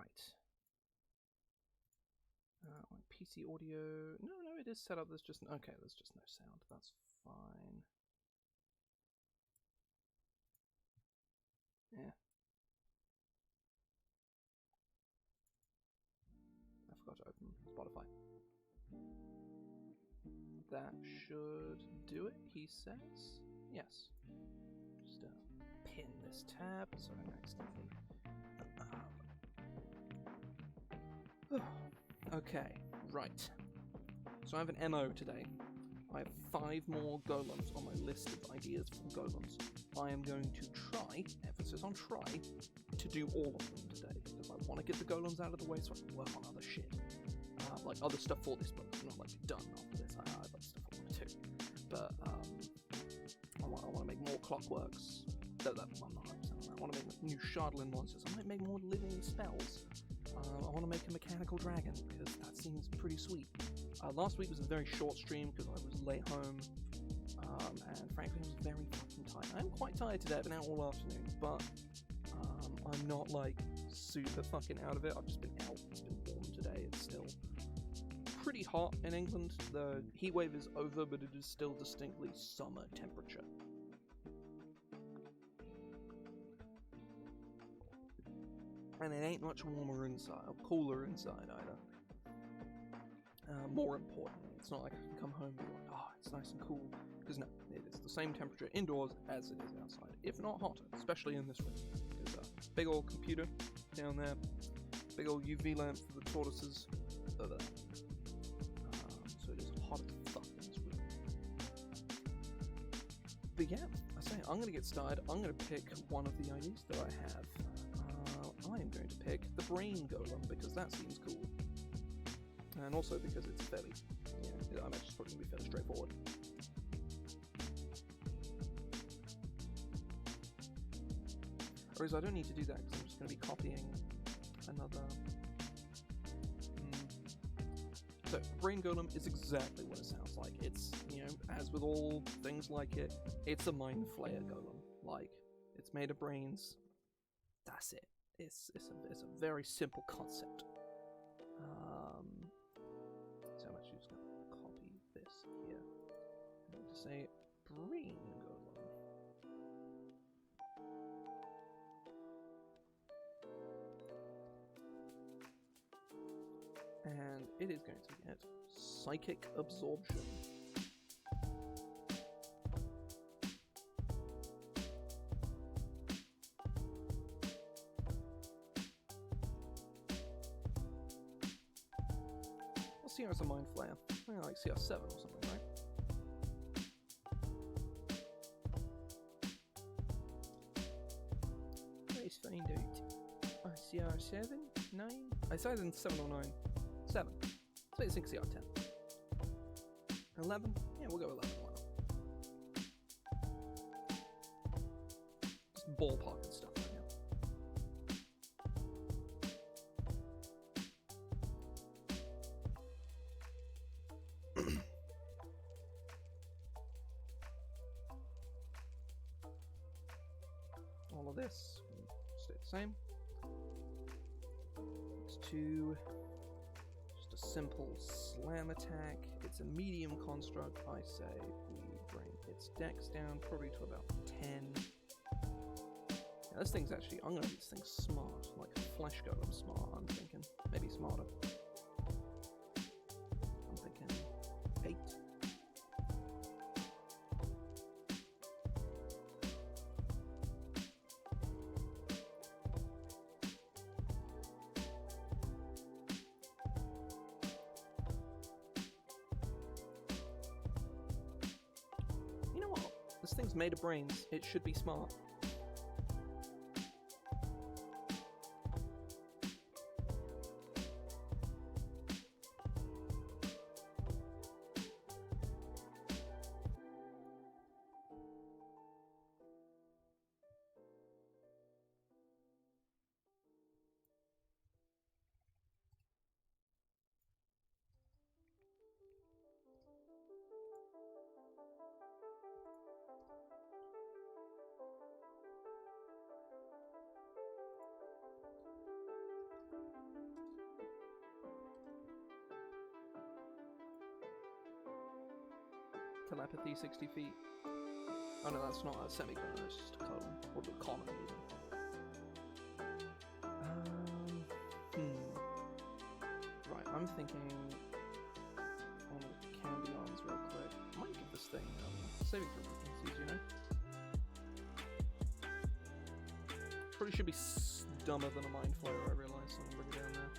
Right. Like PC audio. No, it is set up. There's just okay. There's just no sound. That's fine. Yeah. I forgot to open Spotify. That should do it, he says. Yes. Just pin this tab so I don't accidentally. Okay, right. So I have an MO today. I have 5 more golems on my list of ideas for golems. I am going to try, emphasis on try, to do all of them today, because I want to get the golems out of the way so I can work on other shit. Like other stuff for this book. I'm not like done after this. I have other stuff I want to do. But I want to make more clockworks. I'm not 100% on that. I want to make new Shardlin monsters. I might make more living spells. I want to make a mechanical dragon, because that seems pretty sweet. Last week was a very short stream because I was late home, and frankly I was very fucking tired. I'm quite tired today, I've been out all afternoon, but I'm not like super fucking out of it. I've just been out, it's been warm today, it's still pretty hot in England. The heat wave is over, but it is still distinctly summer temperature. And it ain't much warmer inside, or cooler inside either. More importantly, it's not like I can come home and be like, oh, it's nice and cool. Because no, it is the same temperature indoors as it is outside, if not hotter, especially in this room. There's a big old computer down there, big old UV lamp for the tortoises over there. So it is hot as fuck in this room. But yeah, I say, I'm going to get started. I'm going to pick one of the ideas that I have. I am going to pick the Brain Golem, because that seems cool. And also because it's fairly, yeah, I'm actually probably going to be fairly straightforward. Whereas I don't need to do that because I'm just going to be copying another. So, Brain Golem is exactly what it sounds like. It's, as with all things like it, it's a mind flayer golem. Like, it's made of brains. That's it. It's a very simple concept. So I'm actually just going to copy this here. And to say Brain Golem. And it is going to get Psychic Absorption. CR is a mind flayer. I think like CR7 or something, right? Let's find out. CR7? 9? I decided in 7 or 9. 7. So I think CR10. 11? Yeah, we'll go 11. Just ballparking stuff right now. All of this stay the same. It's just a simple slam attack. It's a medium construct. I say we bring its dex down probably to about 10. Yeah, this thing's actually, I'm gonna make this thing smart, like a flesh golem smart, I'm thinking. Maybe smarter. I'm thinking 8. This thing's made of brains. It should be smart. telepathy 60 feet. Oh no, that's not a semicolon, it's just a colon. Or the colon, even. Right, I'm thinking on Cambions real quick. I might give this thing saving throw frequencies, you know? Probably should be dumber than a mind flayer, I realise, so I'm gonna bring it down there.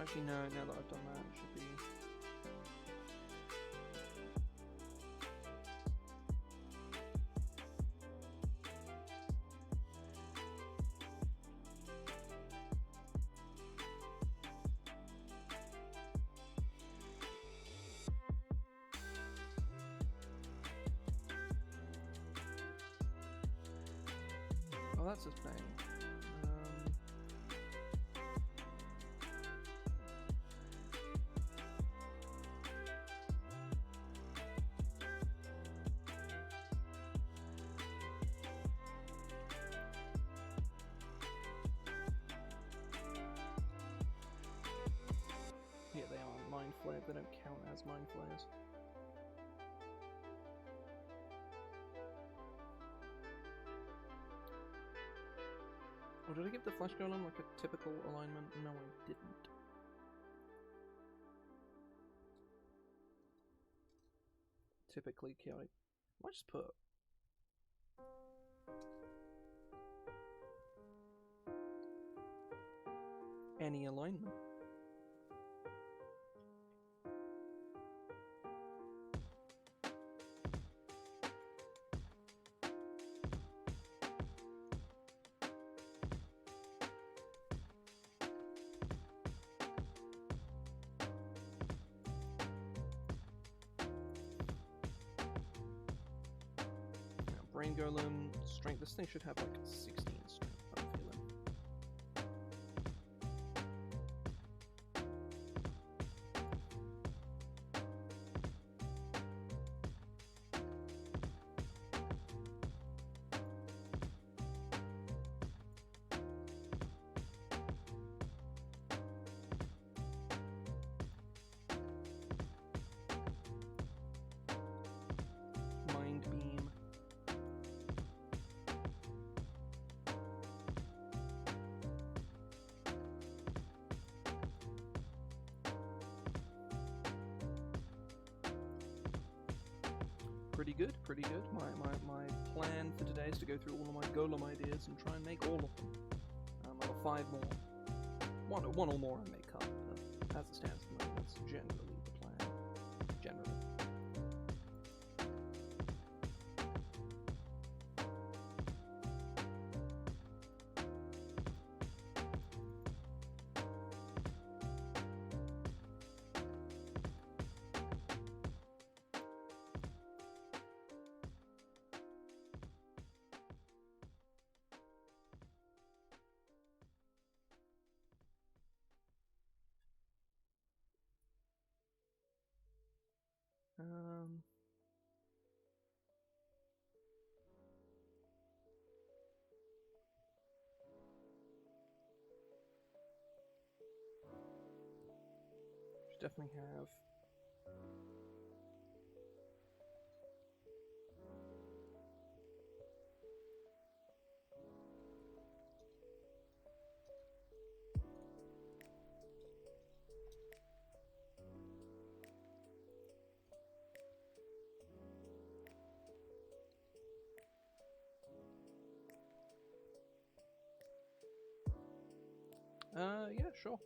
Actually, no, now that I've done that, it should be... Oh, that's his name. Yeah, they are mind flayer, they don't count as mind flayers. Or did I give the Flesh Golem like a typical alignment? No, I didn't. Typically chaotic. I might just put... any alignment. Brain Golem, strength. This thing should have like 16 strength, I'm feeling. Mind Beam. Pretty good, pretty good. My plan for today is to go through all of my golem ideas and try and make all of them. I've got 5 more. One or more I may cut, but as it stands at the moment, that's generally the plan. Generally. Should definitely have yeah, sure.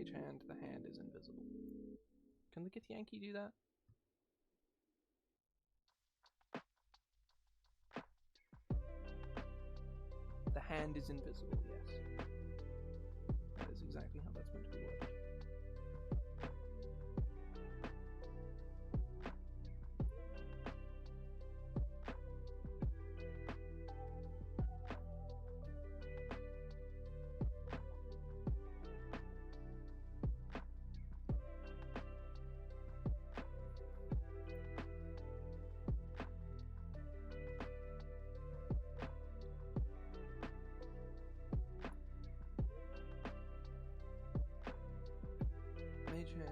Mage Hand, the hand is invisible. Can the Githyanki do that? The hand is invisible, yes. That is exactly how that's meant to be worded. Mage Hand.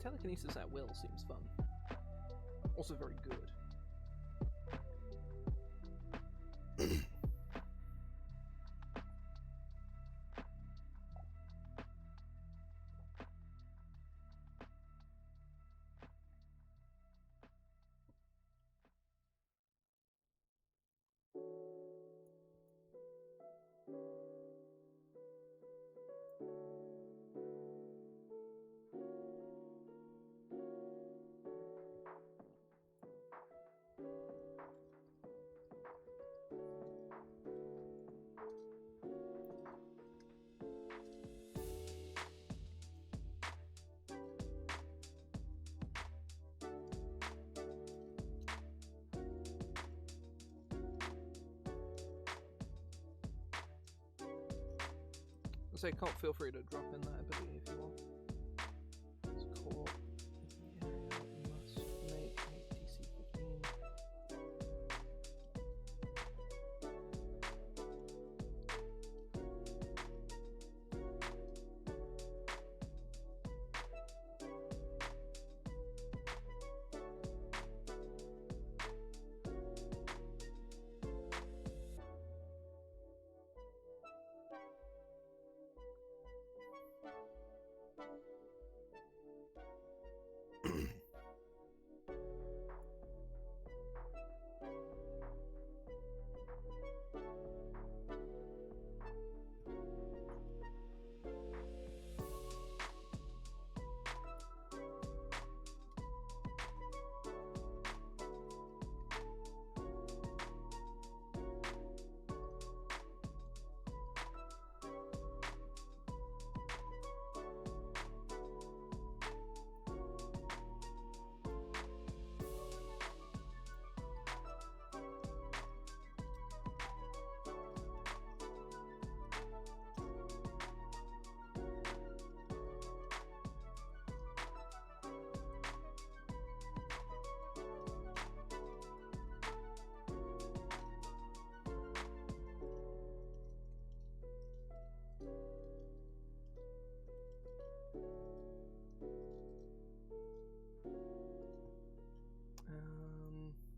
Telekinesis at will seems fun. Also very good. So Colt, feel free to drop in that ability if you want. It's Colt. In the area must make a DC 15.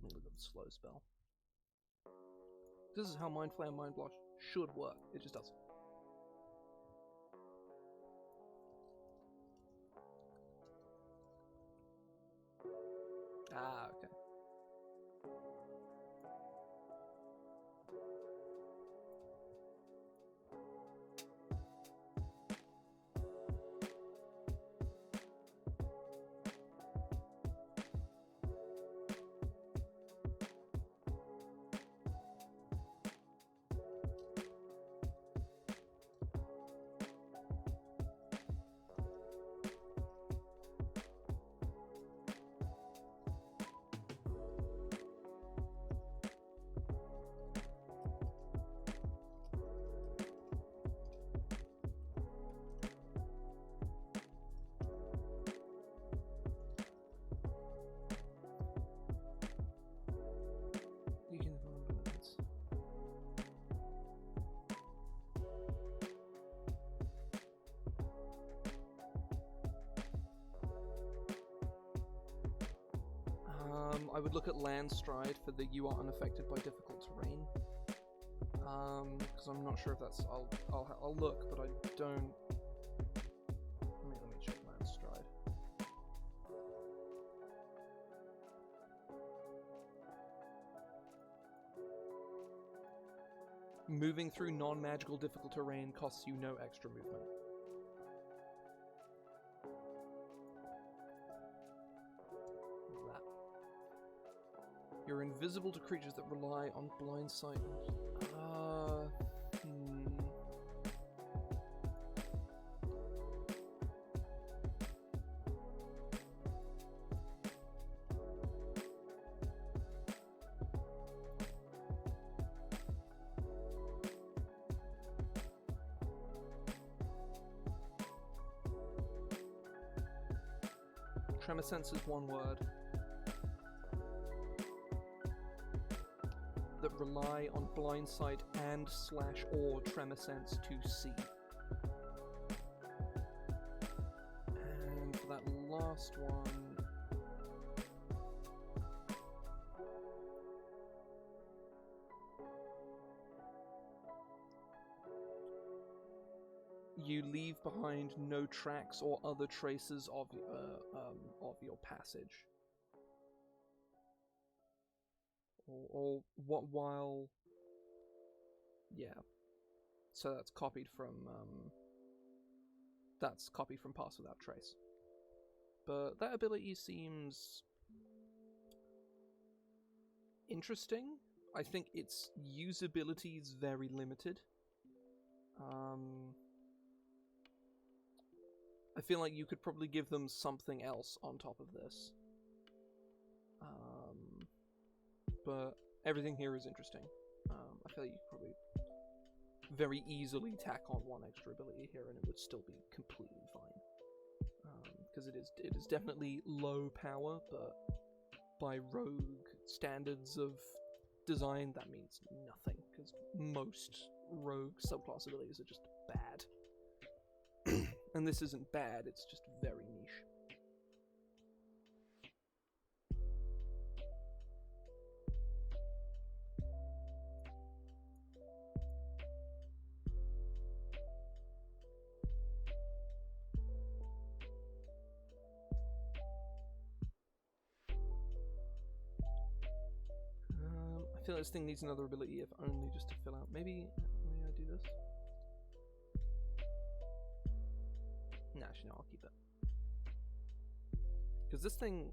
Look at the slow spell. This is how Mind Flare and Mind Blush should work. It just doesn't. Ah, okay. I would look at land stride for the you are unaffected by difficult terrain. Because I'm not sure if that's I'll look, but I don't. Let me check land stride. Moving through non-magical difficult terrain costs you no extra movement. That. You're invisible to creatures that rely on blind sight. Tremor sense is one word. That rely on blind sight and / or tremor sense to see. And for that last one, you leave behind no tracks or other traces of your passage. Or what while... Yeah. So that's copied from... That's copied from Pass Without Trace. But that ability seems... interesting. I think its usability is very limited. I feel like you could probably give them something else on top of this. But everything here is interesting. I feel like you could probably very easily tack on one extra ability here and it would still be completely fine. Because it is definitely low power, but by rogue standards of design, that means nothing, because most rogue subclass abilities are just bad. And this isn't bad, it's just very niche. I feel like this thing needs another ability, if only just to fill out. Maybe I do this? No, actually, no, I'll keep it. Because this thing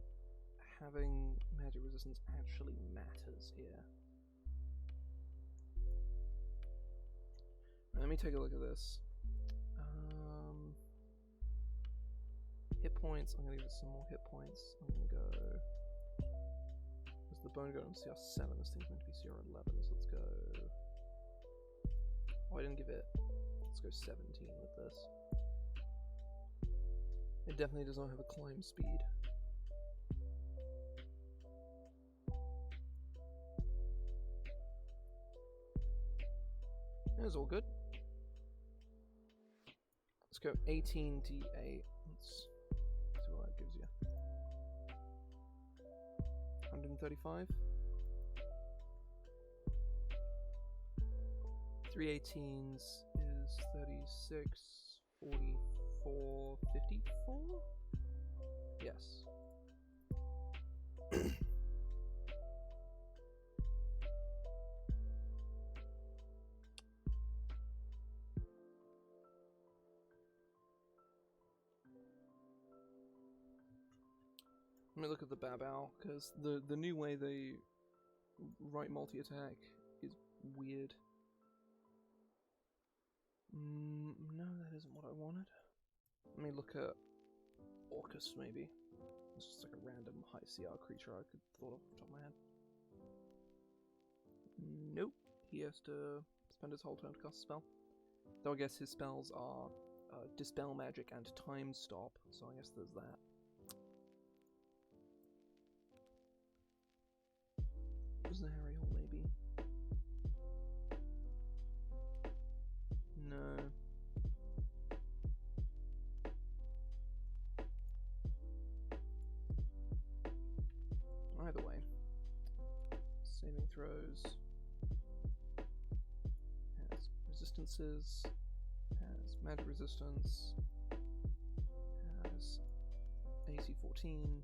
having magic resistance actually matters here. Let me take a look at this. Hit points, I'm going to give it some more hit points. I'm going to go... Where's the bone golem? CR7, this thing's meant to be CR11, so let's go... Oh, I didn't give it... Let's go 17 with this. It definitely does not have a climb speed. That's all good. Let's go 18d8. Let's see what that gives you. 135. 3 18s is 36, 44, 54? Yes. Let me look at the Babao, because the new way they write multi-attack is weird. No, that isn't what I wanted. Let me look at Orcus, maybe. It's just like a random high CR creature I could thought of off the top of my head. Nope. He has to spend his whole turn to cast a spell. Though I guess his spells are Dispel Magic and Time Stop, so I guess there's that. Zariel, maybe? No. Either way. throws, has resistances, has magic resistance, has AC 14.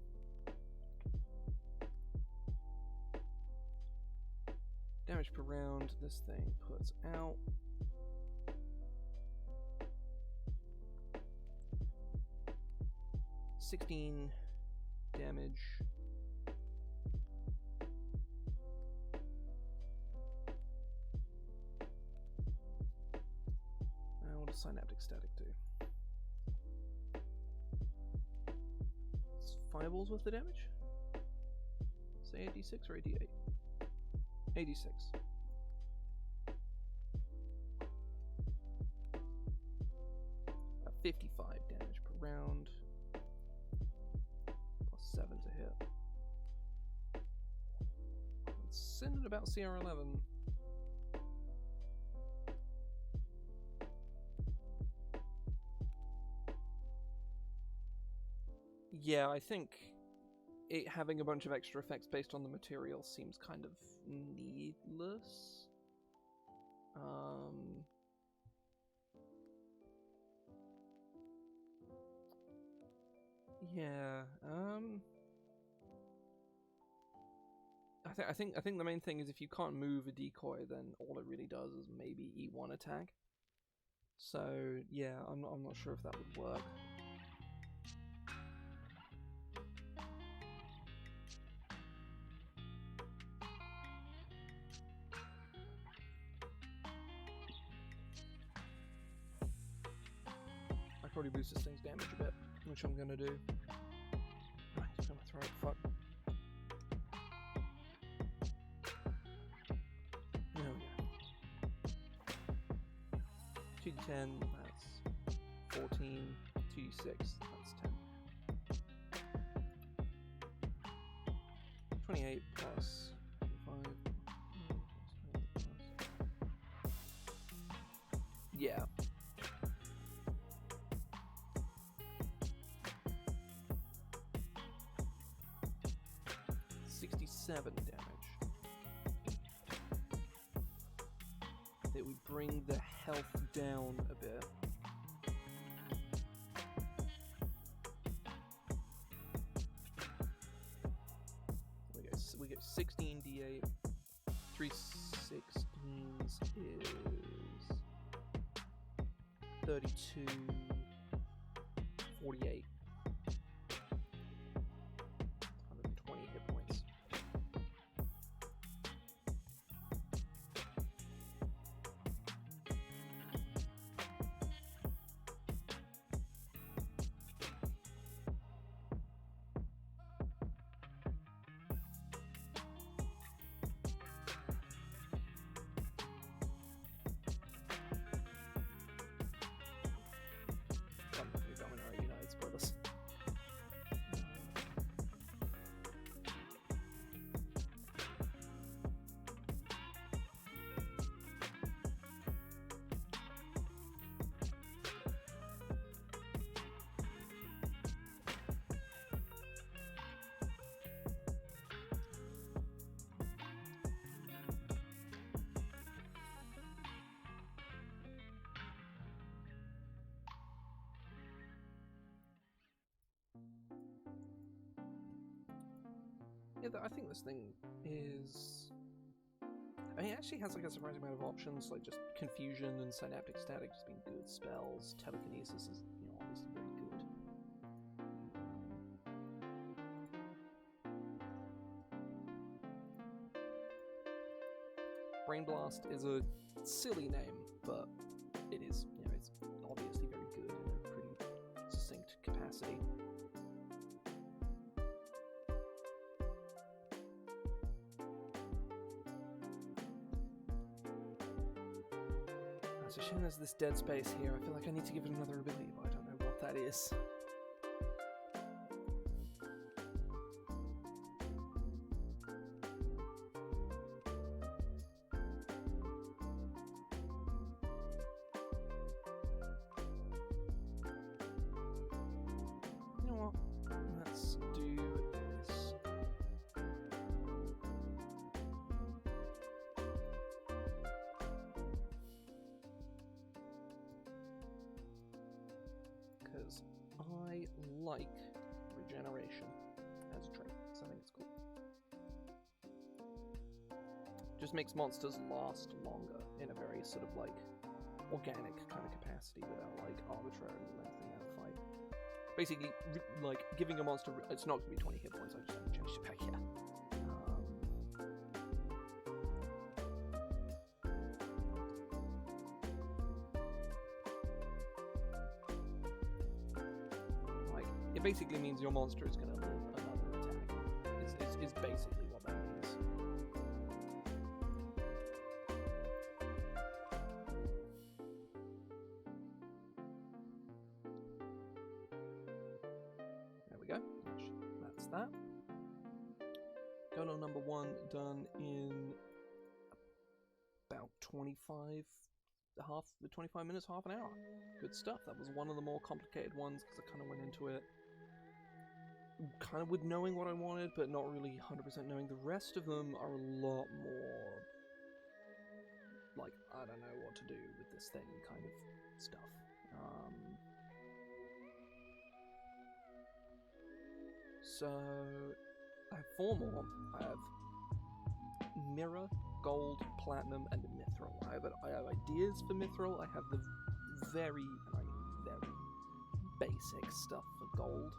Damage per round this thing puts out. $16 damage. Now what does Synaptic Static do? It's fireballs with the damage? Say 86 or 88? 86. About 55 damage per round. Plus 7 to hit. Let's send it about CR11. Yeah, I think it having a bunch of extra effects based on the material seems kind of needless. Yeah. I think the main thing is if you can't move a decoy, then all it really does is maybe E1 attack. So yeah, I'm not sure if that would work. Probably boost this thing's damage a bit, which I'm gonna do. Right, he's gonna throw it. Fuck. There we go. 2d10, that's 14. 2d6, that's 10. 28 plus 5. Yeah. 7 damage. It would bring the health down a bit. We get 16d8. 3 16s is 32, 48. 120 hit points. Yeah, I think this thing is... I mean, it actually has like a surprising amount of options, like just Confusion and Synaptic Static just being good spells. Telekinesis is, you know, obviously very good. Brain Blast is a silly name, but it is, you know, it's obviously very good in a pretty succinct capacity. So shame there's this dead space here. I feel like I need to give it another ability, but I don't know what that is. You know what? Let's do this. I like regeneration as a trait, so I think it's cool. Just makes monsters last longer in a very sort of like organic kind of capacity without like arbitrarily lengthening out a fight. Basically, like giving a monster, it's not going to be 20 hit points, I just haven't changed it back yet. It basically means your monster is going to live another attack. Is basically what that means. There we go. That's that. Golem number 1 done in about 25 minutes, half an hour. Good stuff. That was one of the more complicated ones because I kind of went into it kind of with knowing what I wanted, but not really 100% knowing. The rest of them are a lot more like, I don't know what to do with this thing kind of stuff. So I have 4 more. I have Mirror, Gold, Platinum, and Mithril. I have ideas for Mithril. I have the very, and I mean very, basic stuff for Gold.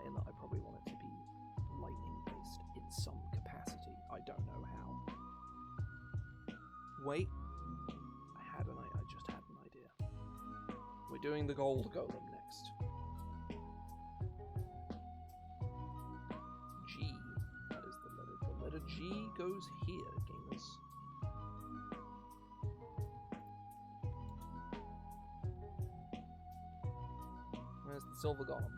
In that I probably want it to be lightning-based in some capacity. I don't know how. Wait. I just had an idea. We're doing the Gold Golem next. G. That is the letter. The letter G goes here, gamers. Where's the Silver Golem?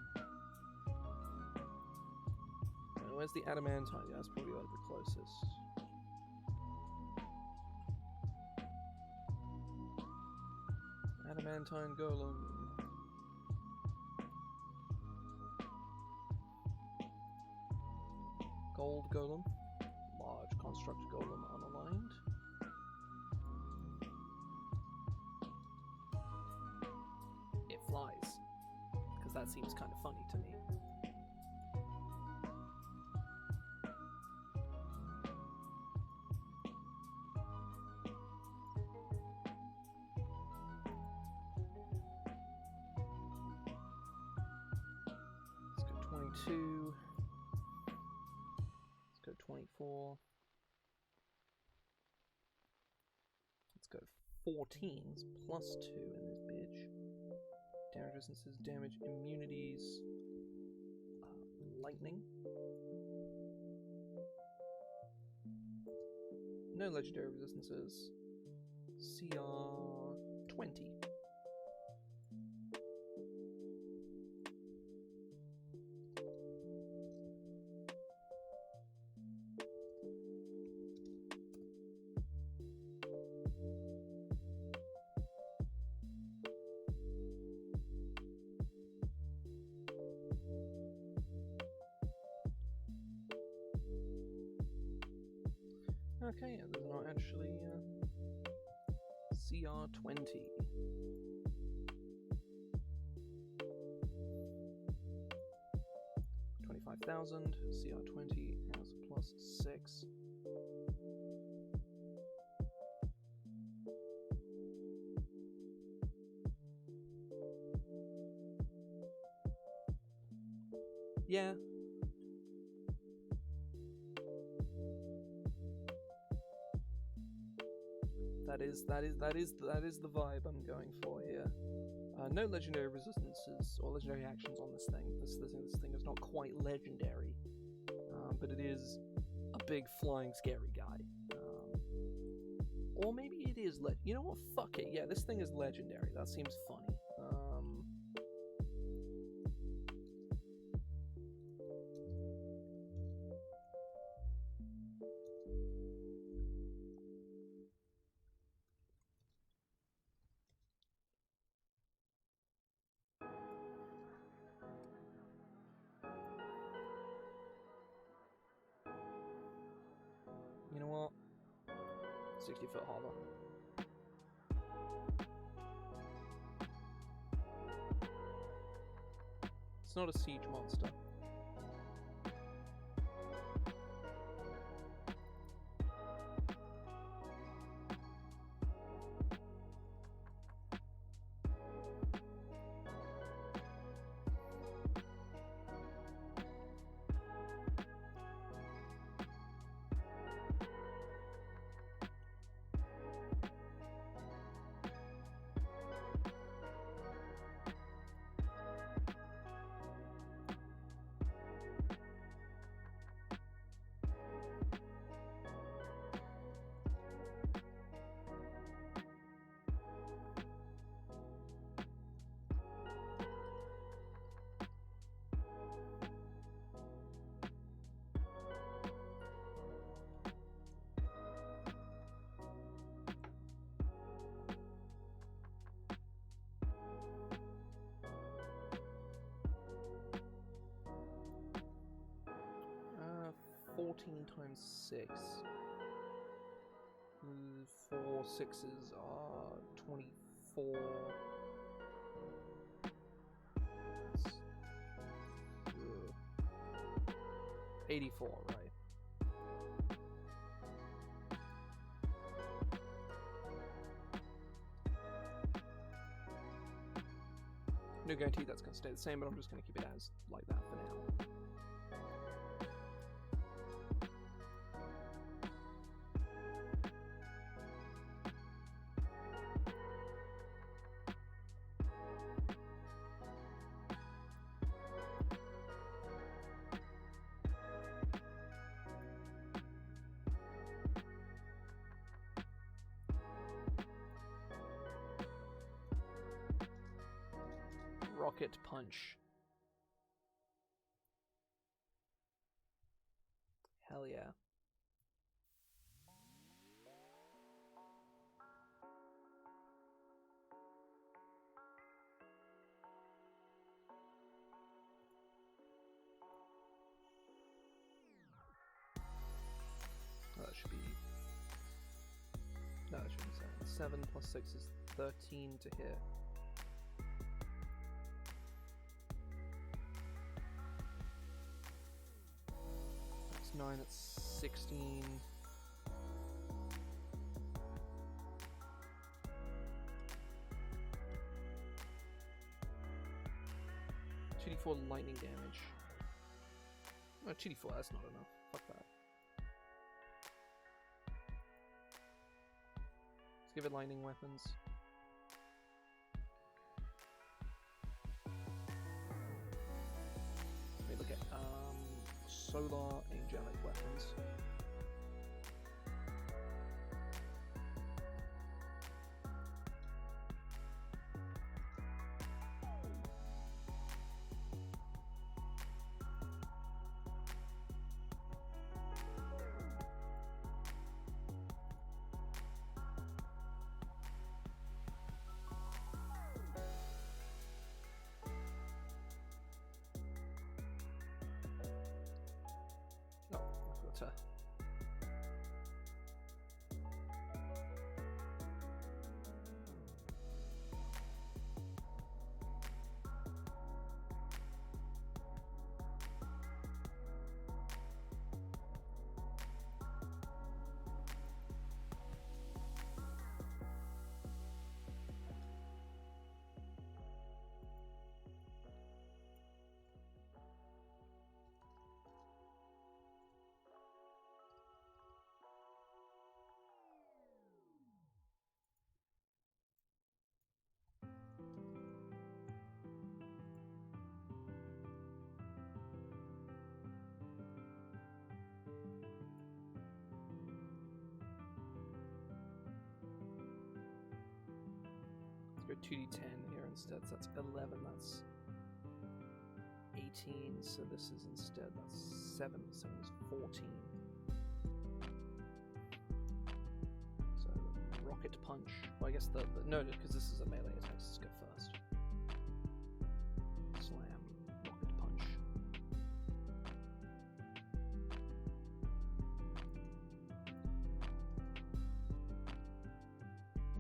Where's the adamantine? Yeah, that's probably like the closest. Adamantine golem. Gold golem. Large construct golem unaligned. It flies. Because that seems kind of funny to me. Let's go 24. Let's go 14s plus 2 in this bitch. Damage resistances, damage immunities, lightning. No legendary resistances. CR 20. Okay, yeah, there's not actually CR20. $25,000, CR20 has plus 6. Yeah. That is the vibe I'm going for here. No legendary resistances or legendary actions on this thing. This thing is not quite legendary, but it is a big flying scary guy. Or maybe it is you know what? Fuck it. Yeah, this thing is legendary. That seems funny. You know what? 60-foot hover. It's not a siege monster. 14 times 6. 4 6s are 24. 84, right? No guarantee that's going to stay the same, but I'm just going to keep it as like that for now. Rocket punch. Hell yeah. Oh, that should be... No, that shouldn't be 7. 7 plus 6 is 13 to hit. That's 9, that's 16. $2d4 lightning damage. No, $2d4, that's not enough. Fuck that. Let's give it lightning weapons. Let me look at solar angelic weapons. Go 2d10 here instead, so that's 11, that's 18, so this is instead, that's 7, so it's 14. So, rocket punch, well I guess no, because this is a melee attack, so let's go first. Slam, rocket punch.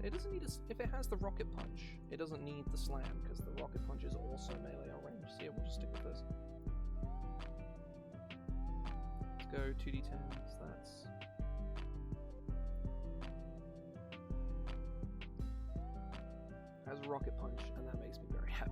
It doesn't need if it has the rocket punch, it doesn't need the slam, because the rocket punch is also melee or ranged. So yeah, we'll just stick with this. Let's go 2d10s. That's has rocket punch, and that makes me very happy.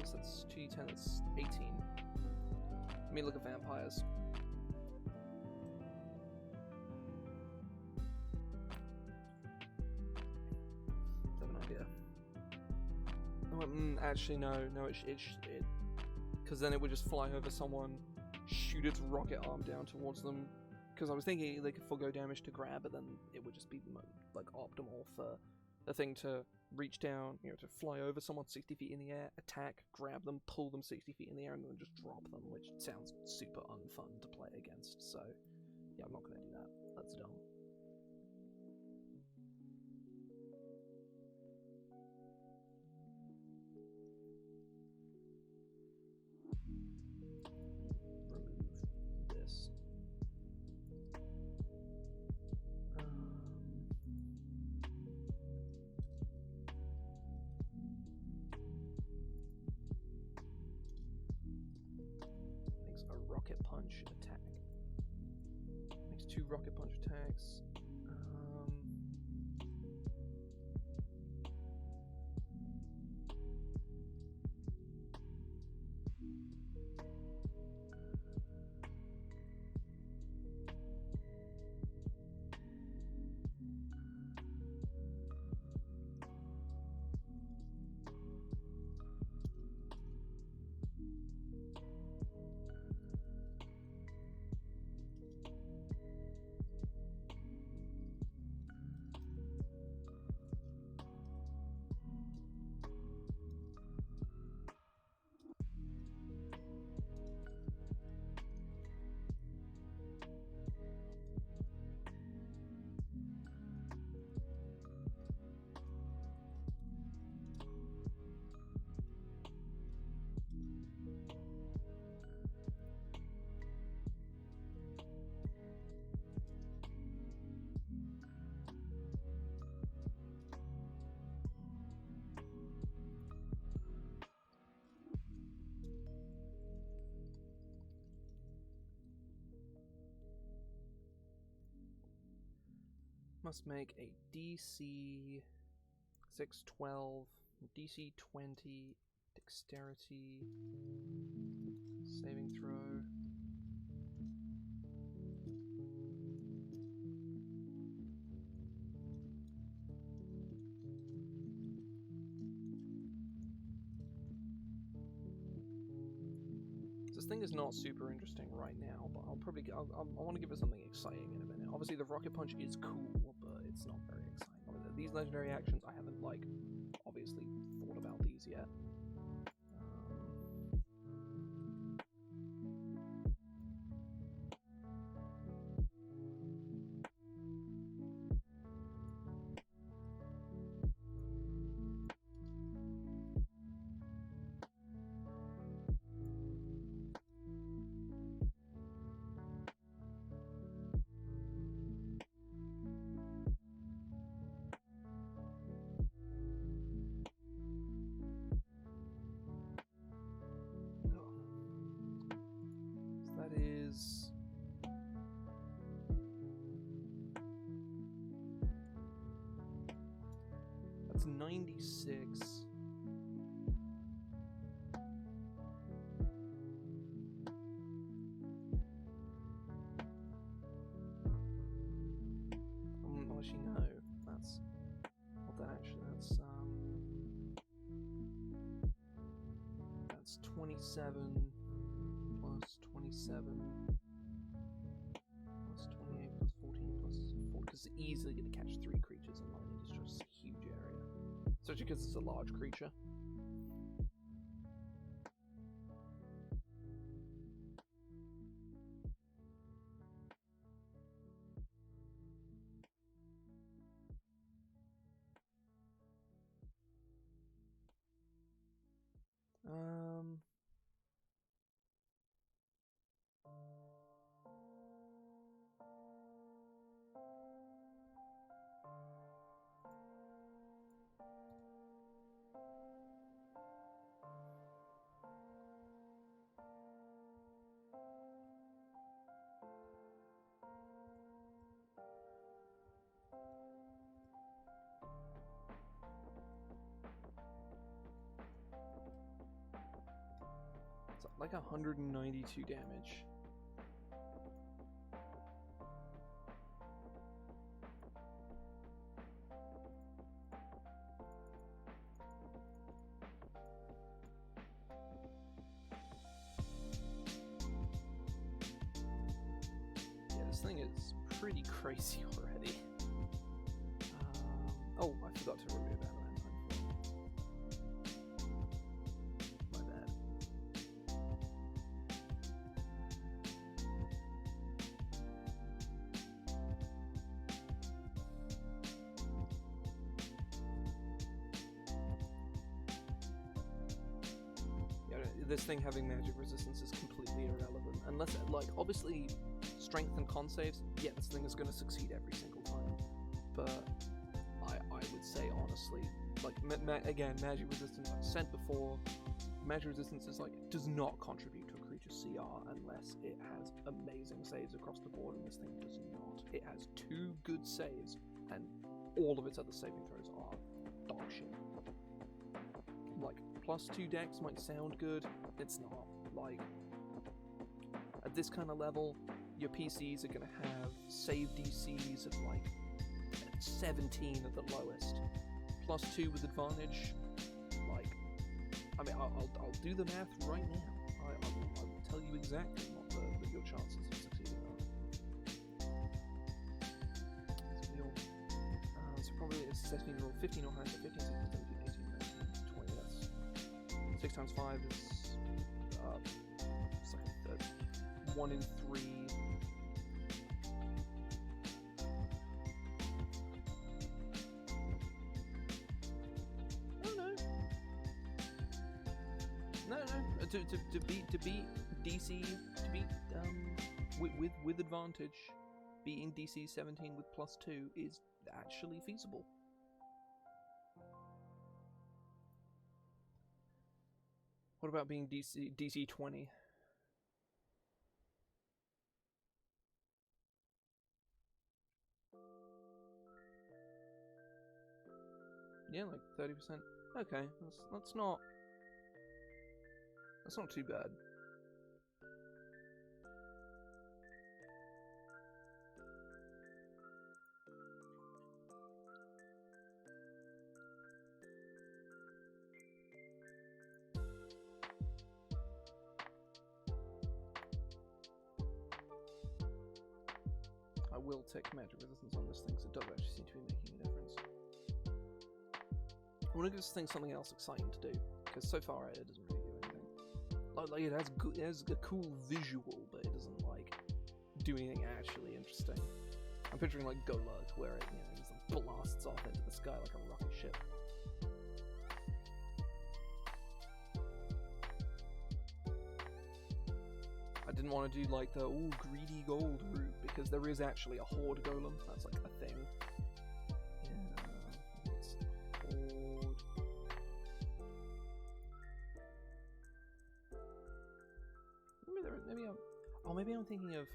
So that's 2d10, that's 18. Let me look at vampires. Actually, no, because then it would just fly over someone, shoot its rocket arm down towards them. Because I was thinking they could forgo damage to grab, but then it would just be like optimal for the thing to reach down, to fly over someone 60 feet in the air, attack, grab them, pull them 60 feet in the air, and then just drop them, which sounds super unfun to play against. So, yeah, I'm not going to do that. That's dumb. Rocket punch attack. Makes 2 rocket punch attacks. Must make a DC 612, DC 20, dexterity, saving throw. This thing is not super interesting right now, but I'll probably I want to give it something exciting in a minute. Obviously, the rocket punch is cool, but it's not very exciting. These legendary actions, I haven't obviously thought about these yet. That's 96. Actually, no. That's what that actually. That's 27 plus 27 plus 28 plus 14 plus 4. Because it's easily going to catch 3 creatures in line. It's just a huge area, especially because it's a large creature. It's like 192 damage. This thing is pretty crazy already. Oh, I forgot to remove that landmine. My bad. Yeah, this thing having magic resistance is completely irrelevant. Unless, like, obviously, strength and con saves, yeah, this thing is going to succeed every single time. But I would say, honestly, like, again, magic resistance, I've said before, magic resistance is, like, does not contribute to a creature's CR unless it has amazing saves across the board, and this thing does not. It has 2 good saves, and all of its other saving throws are dog shit. Like, +2 dex might sound good, it's not. Like, at this kind of level, your PCs are going to have save DCs of like 17 at the lowest, +2 with advantage. Like, I mean, I'll do the math right now. I will tell you exactly what your chances of succeeding are. So probably it's 16 roll 15 or higher, so 15, 16, 17, 18, 19, 20. That's 6 times 5 is it's like a 1 in 3. To beat DC with advantage, beating DC 17 with +2 is actually feasible. What about being DC 20? Yeah, like 30%. Okay, that's not too bad. I will take magic resistance on this thing, so it does actually seem to be making a difference. I want to give this thing something else exciting to do, because so far it doesn't really do anything. Like it has a cool visual, but it doesn't like do anything actually interesting. I'm picturing like Golems, where it just blasts off into the sky like a rocket ship. I didn't want to do like the greedy gold route, because there is actually a horde golem. That's like a thing. Yeah, it's horde. Maybe I'm thinking of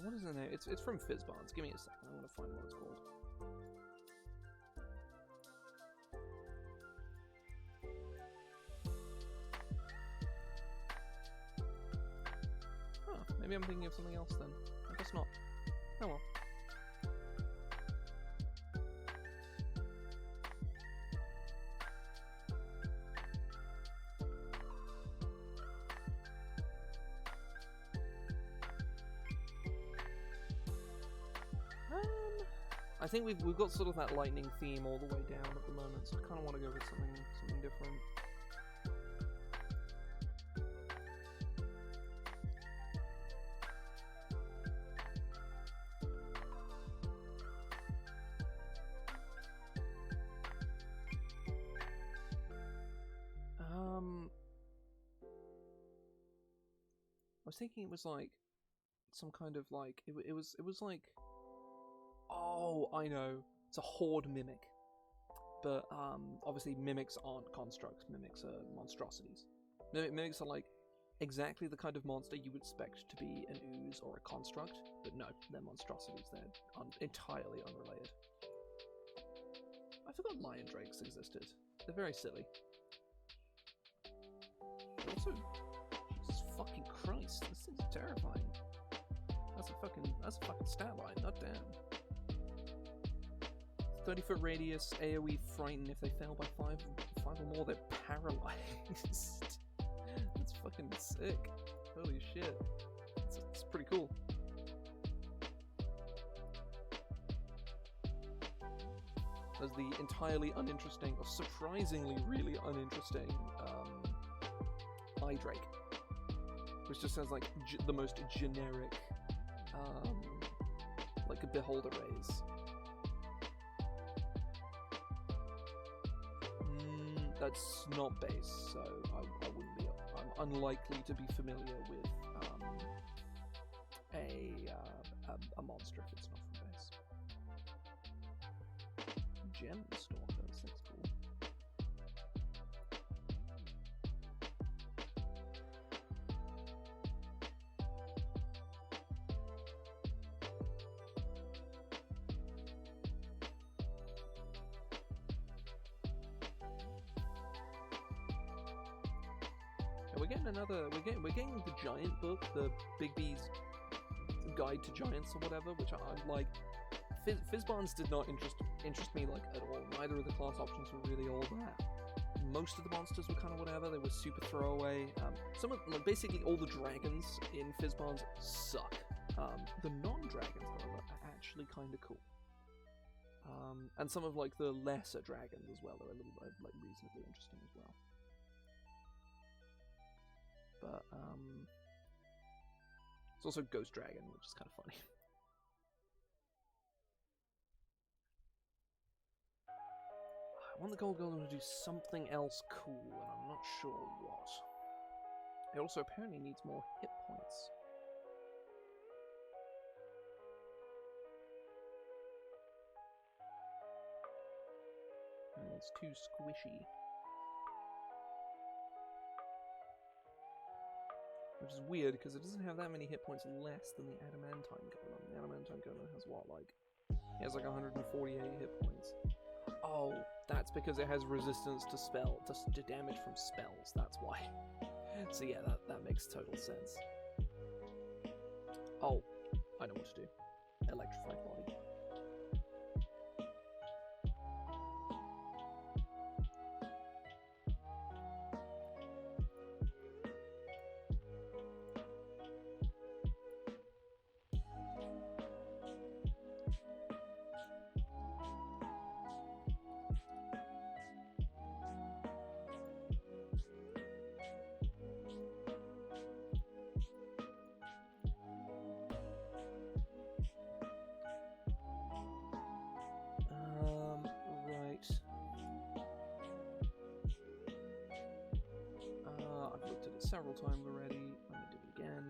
what is it there? It's from Fizzbards. Give me a second. I want to find what it's called. Maybe I'm thinking of something else then. I guess not. Oh well. I think we've got sort of that lightning theme all the way down at the moment, so I kind of want to go with something different. I was thinking it was like some kind of like it was like, oh, I know, it's a horde mimic, but obviously mimics aren't constructs. Mimics are monstrosities. Mimics are like exactly the kind of monster you would expect to be an ooze or a construct, but no, they're monstrosities. They're entirely unrelated. I forgot lion drakes existed. They're very silly. Also, Jesus fucking Christ, this thing's terrifying. That's a fucking stat line, not damn. 30-foot radius, AoE frighten. If they fail by five or more, they're paralyzed. That's fucking sick. Holy shit. It's pretty cool. There's the entirely uninteresting, or surprisingly really uninteresting, Eye Drake, which just sounds like the most generic, like a beholder raise. That's not base, so I wouldn't be. I'm unlikely to be familiar with a monster if it's not from base. Gem Stalker, this thing's cool. We're getting the giant book, the Big B's Guide to Giants or whatever, which I like. Fizzbonds did not interest me like at all. Neither of the class options were really all that. Most of the monsters were kind of whatever. They were super throwaway. Basically all the dragons in Fizzbonds suck. The non-dragons, however, are actually kind of cool. And some of like the lesser dragons as well are a little like reasonably interesting as well. But it's also Ghost Dragon, which is kind of funny. I want the Gold Golem to do something else cool, and I'm not sure what. It also apparently needs more hit points. And it's too squishy. Which is weird, because it doesn't have that many hit points less than the Adamantine Golem. The Adamantine Golem has what, like... It has like 148 hit points. Oh, that's because it has resistance to to damage from spells, that's why. So yeah, that makes total sense. Oh, I know what to do. Electrify Body. I've looked at it several times already. I'm going to do it again.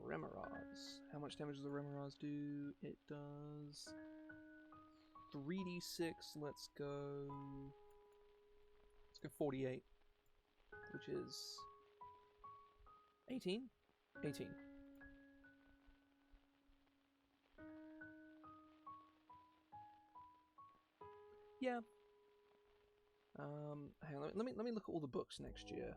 Remoraz. How much damage does the Remoraz do? It does 3d6. Let's go 48, which is 18? 18. Yeah. Hang on, let me look at all the books next year.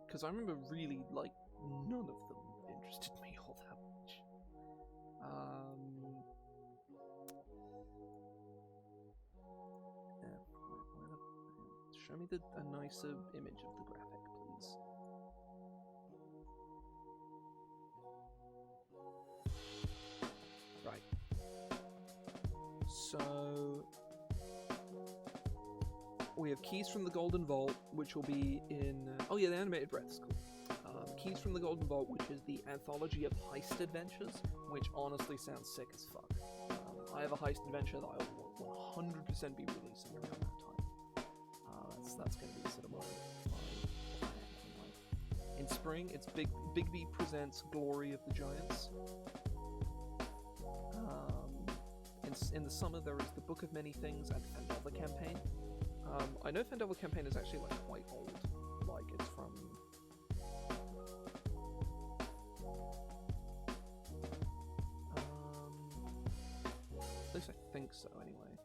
Because I remember really, like, none of them interested me all that much. Show me a nicer image of the graphic, please. Right. So we have Keys from the Golden Vault, which will be in... oh yeah, the animated breath is cool. Keys from the Golden Vault, which is the anthology of heist adventures, which honestly sounds sick as fuck. I have a heist adventure that I will 100% be releasing around that time. That's going to be sort of my plan. In spring, it's Big B presents Glory of the Giants. In the summer, there is the Book of Many Things and Fandova campaign. I know Fandova campaign is actually like quite old. Like it's from think so, anyway.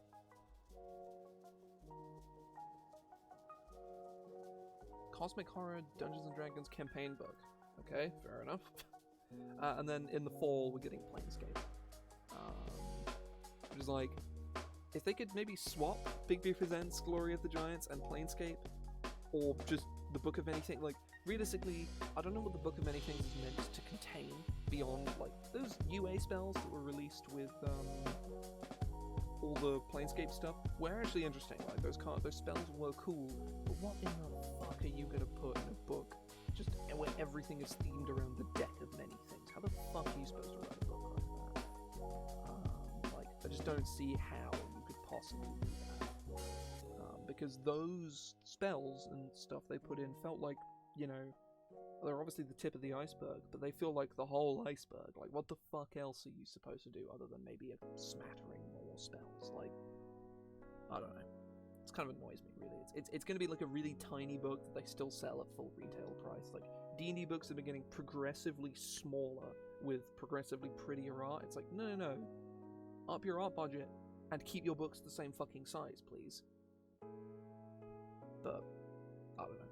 Cosmic Horror Dungeons & Dragons campaign book. Okay, fair enough. And then in the fall, we're getting Planescape. Which is like, if they could maybe swap Big Beer Presents Glory of the Giants and Planescape, or just the Book of Anything, like, realistically, I don't know what the Book of Many Things is meant to contain beyond, like, those UA spells that were released with, all the Planescape stuff were actually interesting. Like, those spells were cool, but what in the fuck are you gonna put in a book just where everything is themed around the deck of many things? How the fuck are you supposed to write a book like that? Like, I just don't see how you could possibly do that. Because those spells and stuff they put in felt like, you know, they're obviously the tip of the iceberg, but they feel like the whole iceberg. Like, what the fuck else are you supposed to do other than maybe a smattering more spells? Like, I don't know. It kind of annoys me, really. It's going to be like a really tiny book that they still sell at full retail price. Like, D&D books have been getting progressively smaller with progressively prettier art. It's like, no. Up your art budget and keep your books the same fucking size, please. But, I don't know.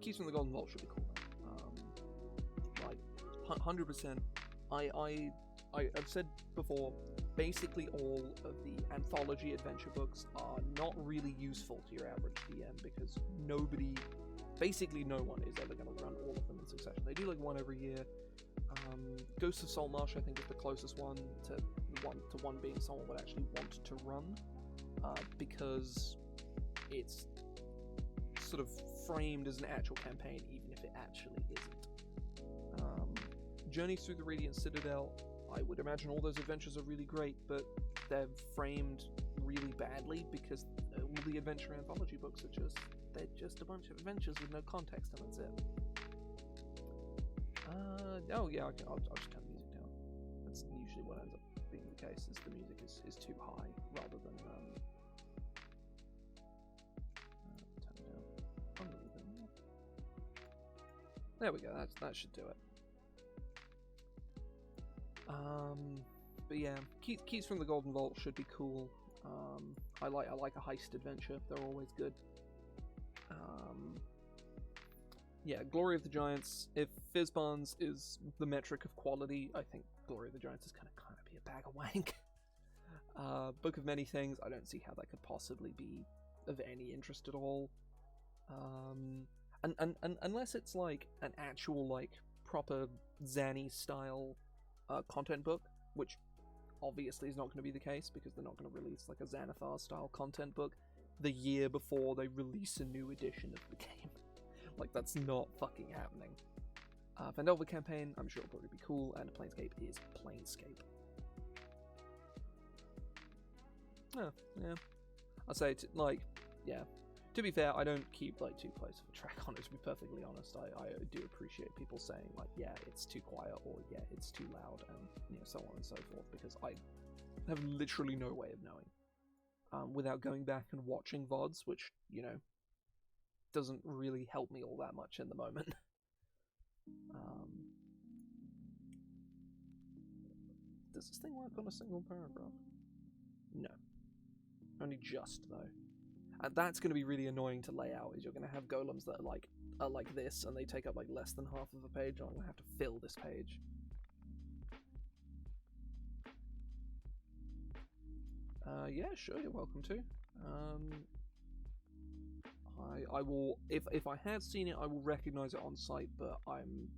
Keys from the Golden Vault should be cool, though. Like, 100%. I've said before, basically all of the anthology adventure books are not really useful to your average DM because basically no one is ever going to run all of them in succession. They do like one every year. Ghosts of Saltmarsh, I think, is the closest one to one being someone would actually want to run, because it's sort of framed as an actual campaign, even if it actually isn't. Journeys Through the Radiant Citadel, I would imagine all those adventures are really great, but they're framed really badly because all the adventure anthology books they're just a bunch of adventures with no context, and that's it. Oh yeah, I'll just turn the music down. That's usually what ends up being the case, is the music is too high rather than turn it down a little bit more. There we go, that should do it. But yeah, keys from the Golden Vault should be cool. I like a heist adventure; they're always good. Yeah, Glory of the Giants. If Fizzbonds is the metric of quality, I think Glory of the Giants is gonna kind of be a bag of wank. Book of Many Things. I don't see how that could possibly be of any interest at all. And unless it's like an actual like proper Zanny style content book, which obviously is not going to be the case because they're not going to release like a Xanathar style content book the year before they release a new edition of the game. Like, that's not fucking happening. Vandelver campaign, I'm sure it'll probably be cool, and Planescape is Planescape. Oh, yeah. I'll say, yeah. To be fair, I don't keep, like, too close of a track on it, to be perfectly honest. I do appreciate people saying, like, yeah, it's too quiet, or yeah, it's too loud, and, you know, so on and so forth, because I have literally no way of knowing. Without going back and watching VODs, which, you know, doesn't really help me all that much in the moment. Does this thing work on a single paragraph? No. Only just, though. And that's going to be really annoying to lay out, is you're going to have golems that are like this, and they take up like less than half of a page, and I'm going to have to fill this page. Yeah, sure, you're welcome to. I will, if I had seen it, I will recognize it on site, but I'm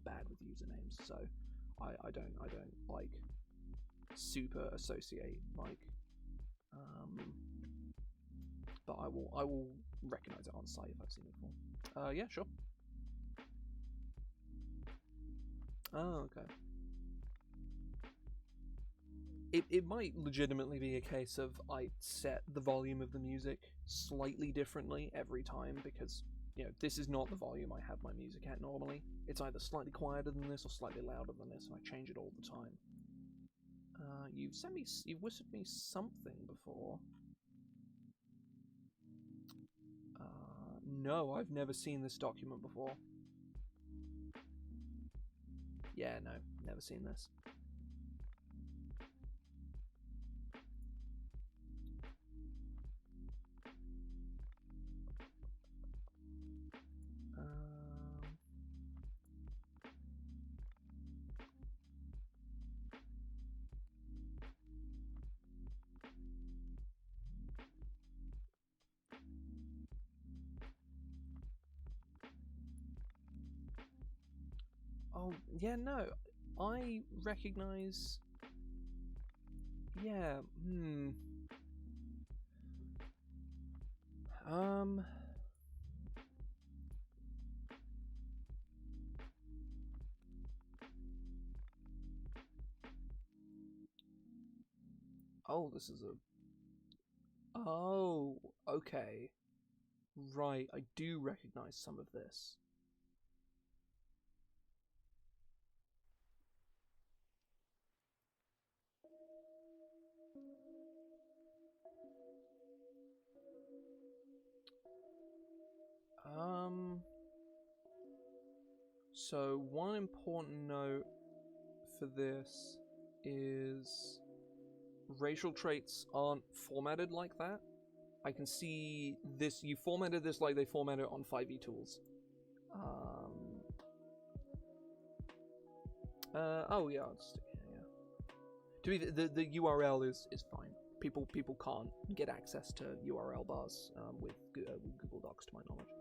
bad with usernames, so I don't like super associate like, but I will recognize it on site if I've seen it before. Yeah, sure. Oh, okay. It might legitimately be a case of I set the volume of the music slightly differently every time because, you know, this is not the volume I have my music at normally. It's either slightly quieter than this or slightly louder than this, and I change it all the time. You've whispered me something before. No, I've never seen this document before. Yeah, no, never seen this. Oh, yeah, no. I recognize... Yeah, Oh, this is a... Oh, okay. Right, I do recognize some of this. So one important note for this is racial traits aren't formatted like that. I can see this, you formatted this like they formatted it on 5e tools. Oh yeah, I'll stick it here, yeah. To be the URL is fine. People can't get access to URL bars with Google Docs, to my knowledge.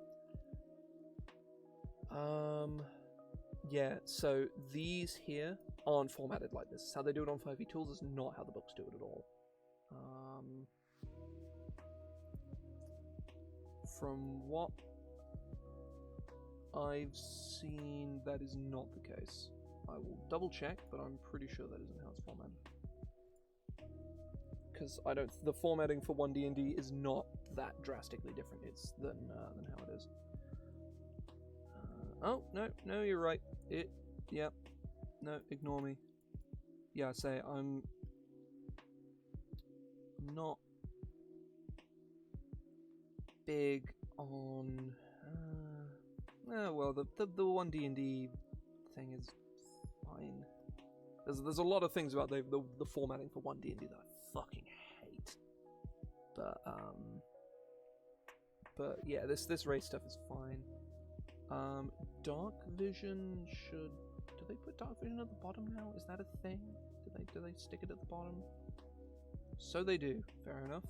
Yeah, so these here aren't formatted like this. How they do it on 5e tools is not how the books do it at all. From what I've seen, that is not the case. I will double check, but I'm pretty sure that isn't how it's formatted. Because the formatting for 1D&D is not that drastically different than how it is. Oh, no, you're right. Yep. No, ignore me. Yeah, I'm not big on... well, the 1D&D thing is fine. There's a lot of things about the formatting for 1D&D that I fucking hate. But yeah, this race stuff is fine. Dark vision should... Do they put dark vision at the bottom now? Is that a thing? Do they stick it at the bottom? So they do. Fair enough.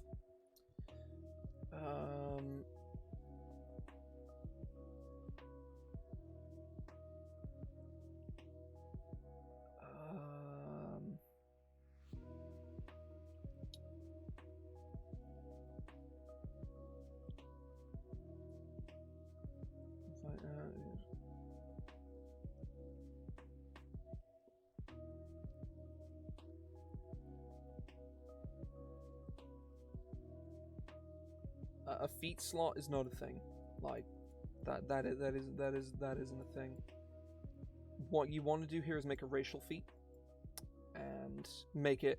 A feat slot is not a thing. Like that isn't a thing. What you want to do here is make a racial feat and make it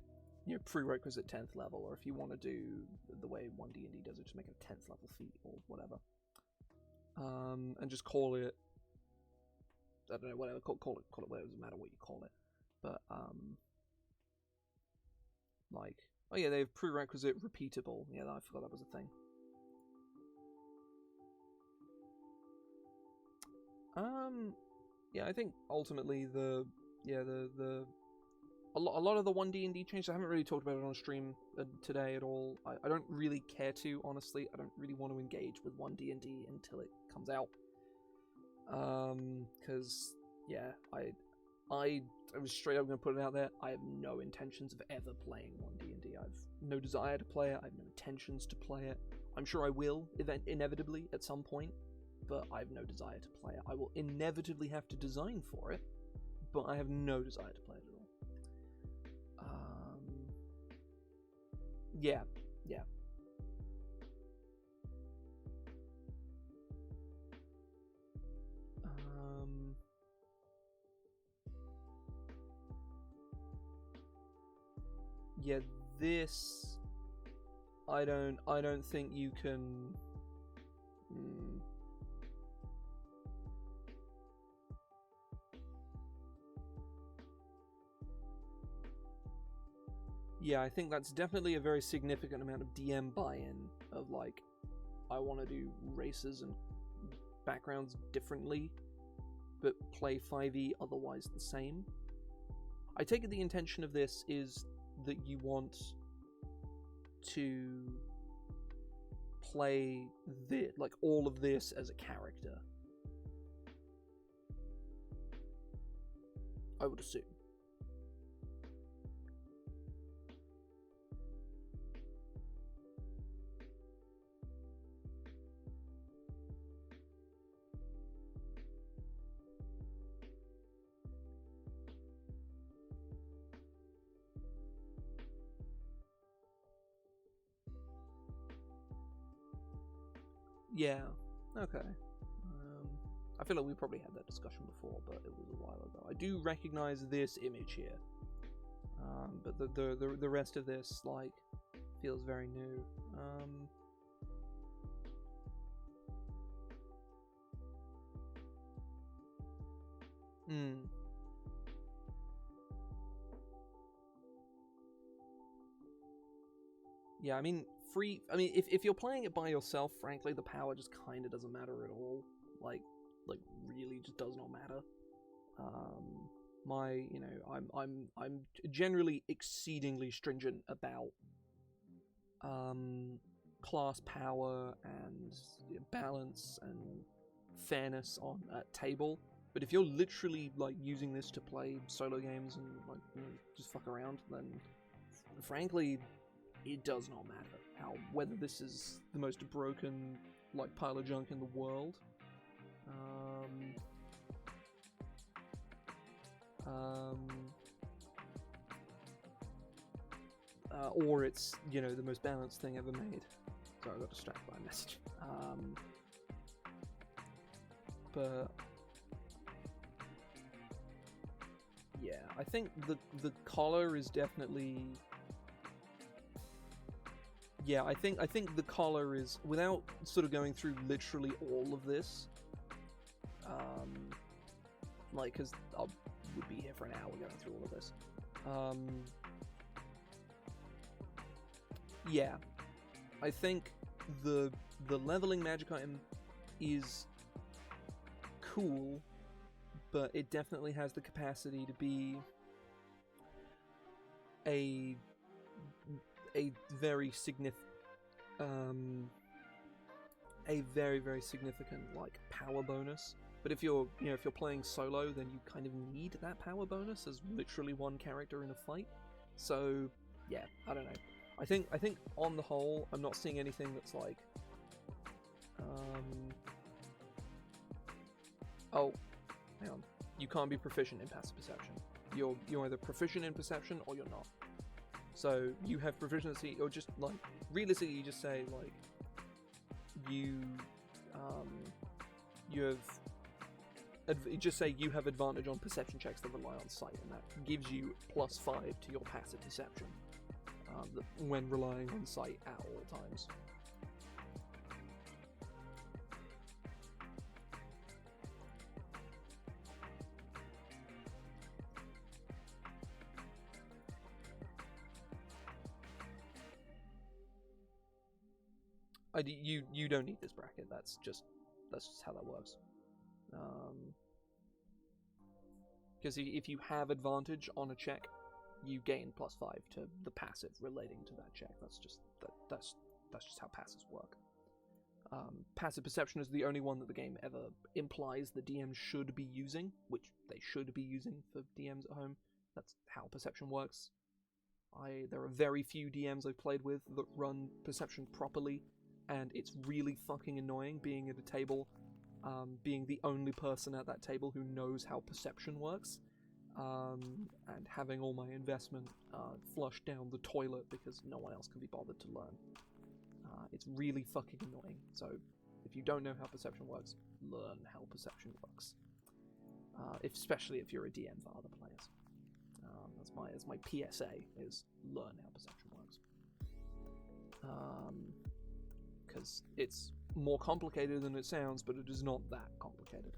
prerequisite 10th level, or if you want to do the way 1D&D does it, just make it a 10th level feat or whatever. And just call it, I don't know, whatever, call it whatever, doesn't matter what you call it. But like, oh yeah, they have prerequisite repeatable. Yeah, I forgot that was a thing. Yeah, I think ultimately a lot of the 1D&D changes, I haven't really talked about it on stream today at all. I don't really care to, honestly. I don't really want to engage with 1D&D until it comes out. Because, yeah, I was straight up going to put it out there. I have no intentions of ever playing 1D&D. I have no desire to play it. I have no intentions to play it. I'm sure I will, inevitably, at some point. But I have no desire to play it. I will inevitably have to design for it, but I have no desire to play it at all. Yeah. Yeah, this I don't think you can. Yeah, I think that's definitely a very significant amount of DM buy-in of like, I want to do races and backgrounds differently, but play 5e otherwise the same. I take it the intention of this is that you want to play all of this as a character. I would assume. Yeah, okay. I feel like we probably had that discussion before, but it was a while ago. I do recognize this image here, but the rest of this like feels very new. Yeah, I mean, if you're playing it by yourself, frankly, the power just kind of doesn't matter at all. Like really just does not matter. I'm generally exceedingly stringent about class power and balance and fairness on table. But if you're literally like using this to play solo games and like just fuck around, then frankly, it does not matter whether this is the most broken like pile of junk in the world. Or it's, the most balanced thing ever made. Sorry, I got distracted by a message. But yeah, I think the collar is definitely. Yeah, I think the collar is, without sort of going through literally all of this, because I would be here for an hour going through all of this. Yeah, I think the leveling magic item is cool, but it definitely has the capacity to be a very significant, very significant like power bonus. But if you're playing solo, then you kind of need that power bonus as literally one character in a fight. So yeah, I don't know. I think on the whole, I'm not seeing anything that's like, oh, hang on, you can't be proficient in passive perception. You're either proficient in perception or you're not. So you have proficiency, or just like realistically, you just say like you just say you have advantage on perception checks that rely on sight, and that gives you +5 to your passive perception when relying on sight at all times. You don't need this bracket. That's just how that works. Because if you have advantage on a check, you gain +5 to the passive relating to that check. That's just how passives work. Passive perception is the only one that the game ever implies the DM should be using, which they should be using for DMs at home. That's how perception works. There are very few DMs I've played with that run perception properly, and it's really fucking annoying being at a table, being the only person at that table who knows how perception works, and having all my investment flushed down the toilet because no one else can be bothered to learn. It's really fucking annoying. So if you don't know how perception works, learn how perception works. Especially if you're a DM for other players. That's my PSA, is learn how perception works. Because it's more complicated than it sounds, but it is not that complicated.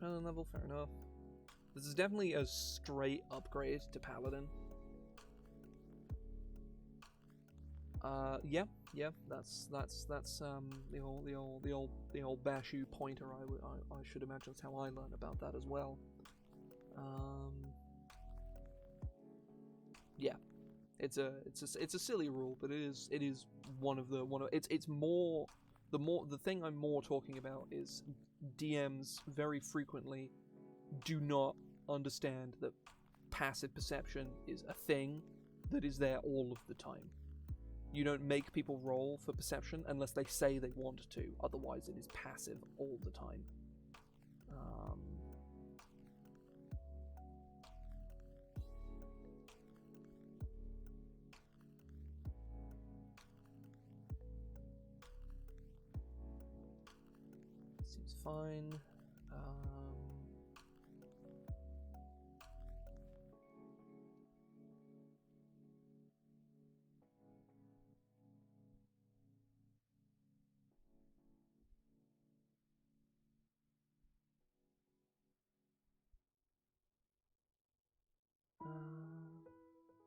Level, fair enough. This is definitely a straight upgrade to Paladin. Yeah, that's the old Bashu pointer. I should imagine that's how I learn about that as well. Yeah, it's a silly rule, but it is one of it's more the thing I'm more talking about is DMs very frequently do not understand that passive perception is a thing that is there all of the time. You don't make people roll for perception unless they say they want to, otherwise it is passive all the time. Seems fine.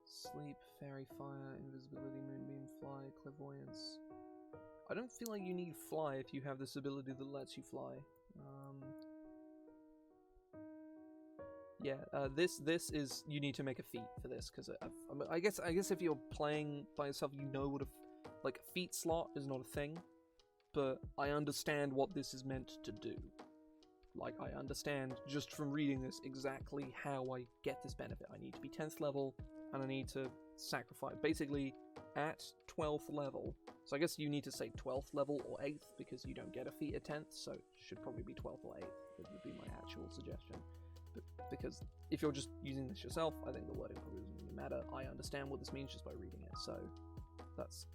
Sleep, fairy fire, invisibility, moonbeam, fly, clairvoyance. I don't feel like you need fly if you have this ability that lets you fly. This is, you need to make a feat for this, because I guess if you're playing by yourself, you know what a feat slot is not a thing, but I understand what this is meant to do. Like, I understand just from reading this exactly how I get this benefit. I need to be 10th level, and I need to sacrifice. Basically, at 12th level, so I guess you need to say 12th level or 8th, because you don't get a feat at 10th, so it should probably be 12th or 8th. That would be my actual suggestion. But because if you're just using this yourself, I think the wording probably doesn't really matter. I understand what this means just by reading it, so that's,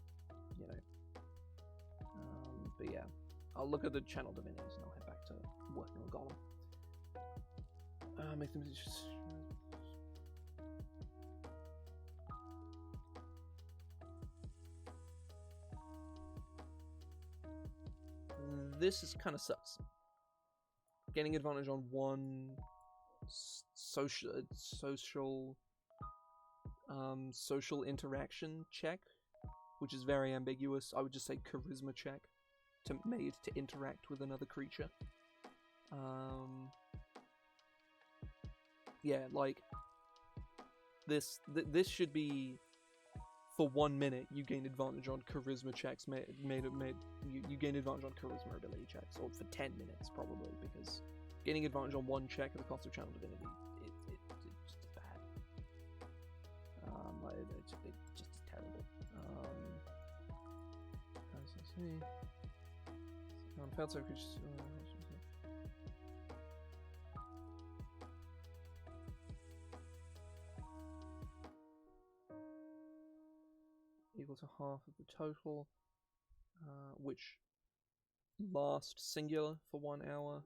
you know. But yeah, I'll look at the channel divinities and I'll head back to working on Golem. Make them just... This is kind of sus. Getting advantage on one social interaction check, which is very ambiguous. I would just say charisma check made to interact with another creature. Yeah, like this should be for 1 minute you gain advantage on charisma checks. You gain advantage on charisma ability checks, or for 10 minutes probably, because gaining advantage on one check at the cost of channel divinity, it's just bad. It just is terrible. As I see, failed save creatures. Equal to half of the total, which last singular for 1 hour.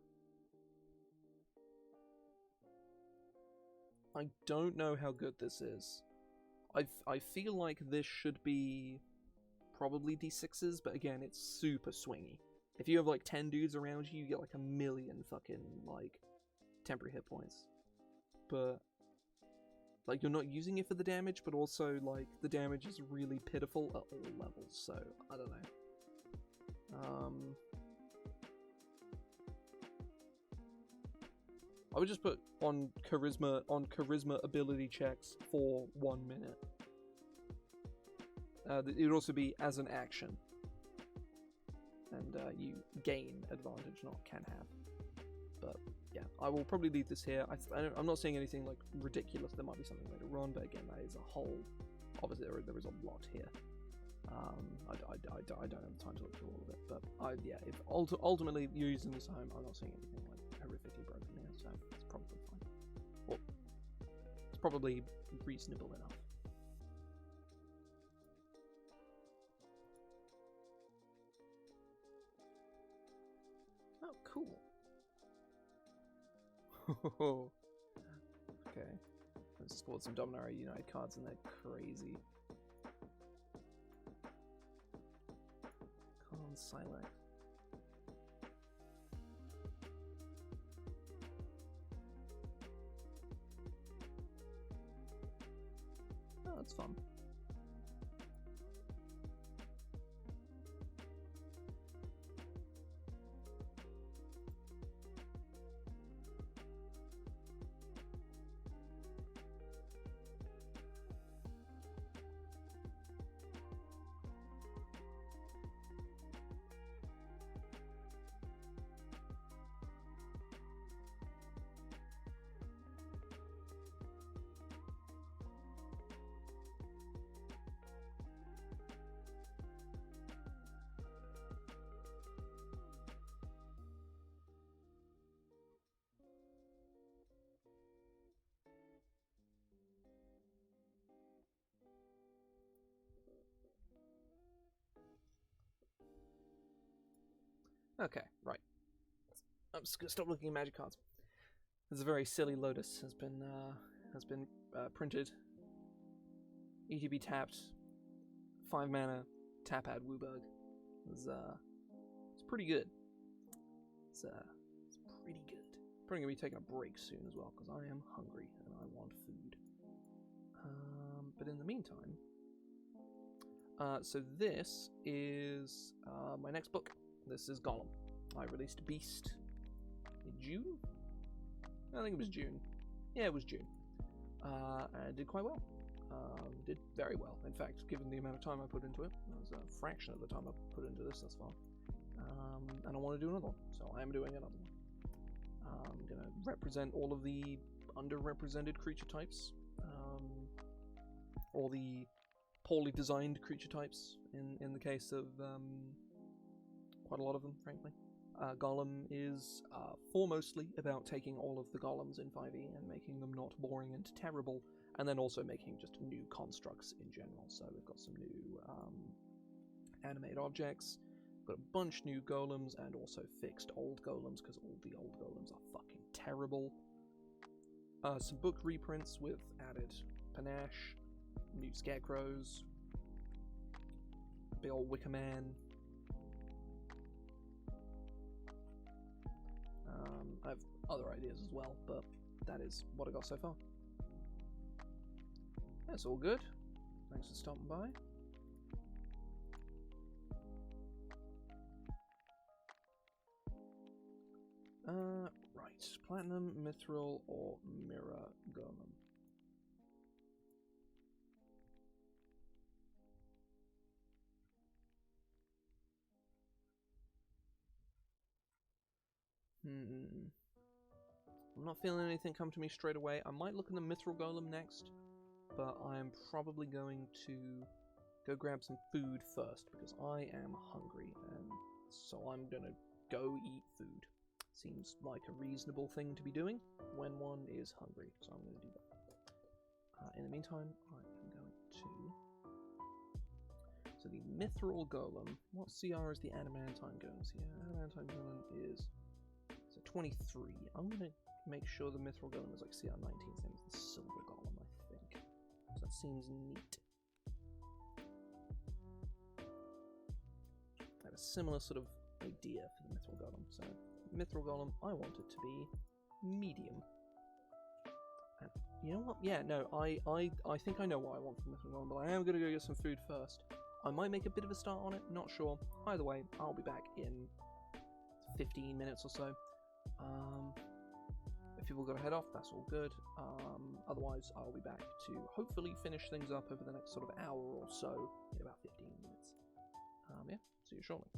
I don't know how good this is. I feel like this should be probably D6s, but again, it's super swingy. If you have like 10 dudes around you, you get like 1 million fucking like temporary hit points. But like, you're not using it for the damage, but also like the damage is really pitiful at all levels, so I don't know. I would just put on charisma ability checks for 1 minute. It would also be as an action, and you gain advantage, not can have. But yeah, I will probably leave this here. I'm not seeing anything like ridiculous. There might be something later on, but again, that is a whole. Obviously, there is a lot here. I don't have time to look through all of it, but yeah, if ultimately you're using this at home, I'm not seeing anything like horrifically broken here, so it's probably fine. Well, it's probably reasonable enough. Oh, cool. Okay, let's squad some Dominaria Unite cards, and they're crazy. Con Silent. Oh, that's fun. Okay, right. I'm just gonna stop looking at magic cards. There's a very silly Lotus has been printed. ETB tapped. 5 mana. Tap add Wooburg. It's pretty good. It's pretty good. Probably gonna be taking a break soon as well because I am hungry and I want food. But in the meantime, so this is my next book. This is Golem. I released Beast in June? I think it was June. Yeah, it was June. And did quite well. Did very well. In fact, given the amount of time I put into it, that was a fraction of the time I put into this thus far. And I want to do another one, so I am doing another one. I'm going to represent all of the underrepresented creature types, all the poorly designed creature types, in the case of quite a lot of them, frankly. Golem is foremostly about taking all of the golems in 5e and making them not boring and terrible, and then also making just new constructs in general. So we've got some new animate objects, got a bunch new golems, and also fixed old golems, because all the old golems are fucking terrible. Some book reprints with added panache, new scarecrows, big old wicker man. I have other ideas as well, but that is what I got so far. That's all good. Thanks for stopping by. Right. Platinum, Mithril, or Mirror Golem. I'm not feeling anything come to me straight away. I might look in the Mithril Golem next, but I am probably going to go grab some food first, because I am hungry, and so I'm gonna go eat food. Seems like a reasonable thing to be doing when one is hungry, so I'm gonna do that. In the meantime, I am going to... So the Mithril Golem, what CR is the Adamantine Golem? So yeah, Adamantine Golem is... So 23. I'm going to make sure the Mithril Golem is like CR 19, same as the Silver Golem, I think. So that seems neat. I had a similar sort of idea for the Mithril Golem. So Mithril Golem, I want it to be medium. And you know what? Yeah, no, I think I know what I want from Mithril Golem, but I am going to go get some food first. I might make a bit of a start on it, not sure. Either way, I'll be back in 15 minutes or so. If people got to head off, that's all good. Otherwise, I'll be back to hopefully finish things up over the next sort of hour or so in about 15 minutes. Yeah, see you shortly.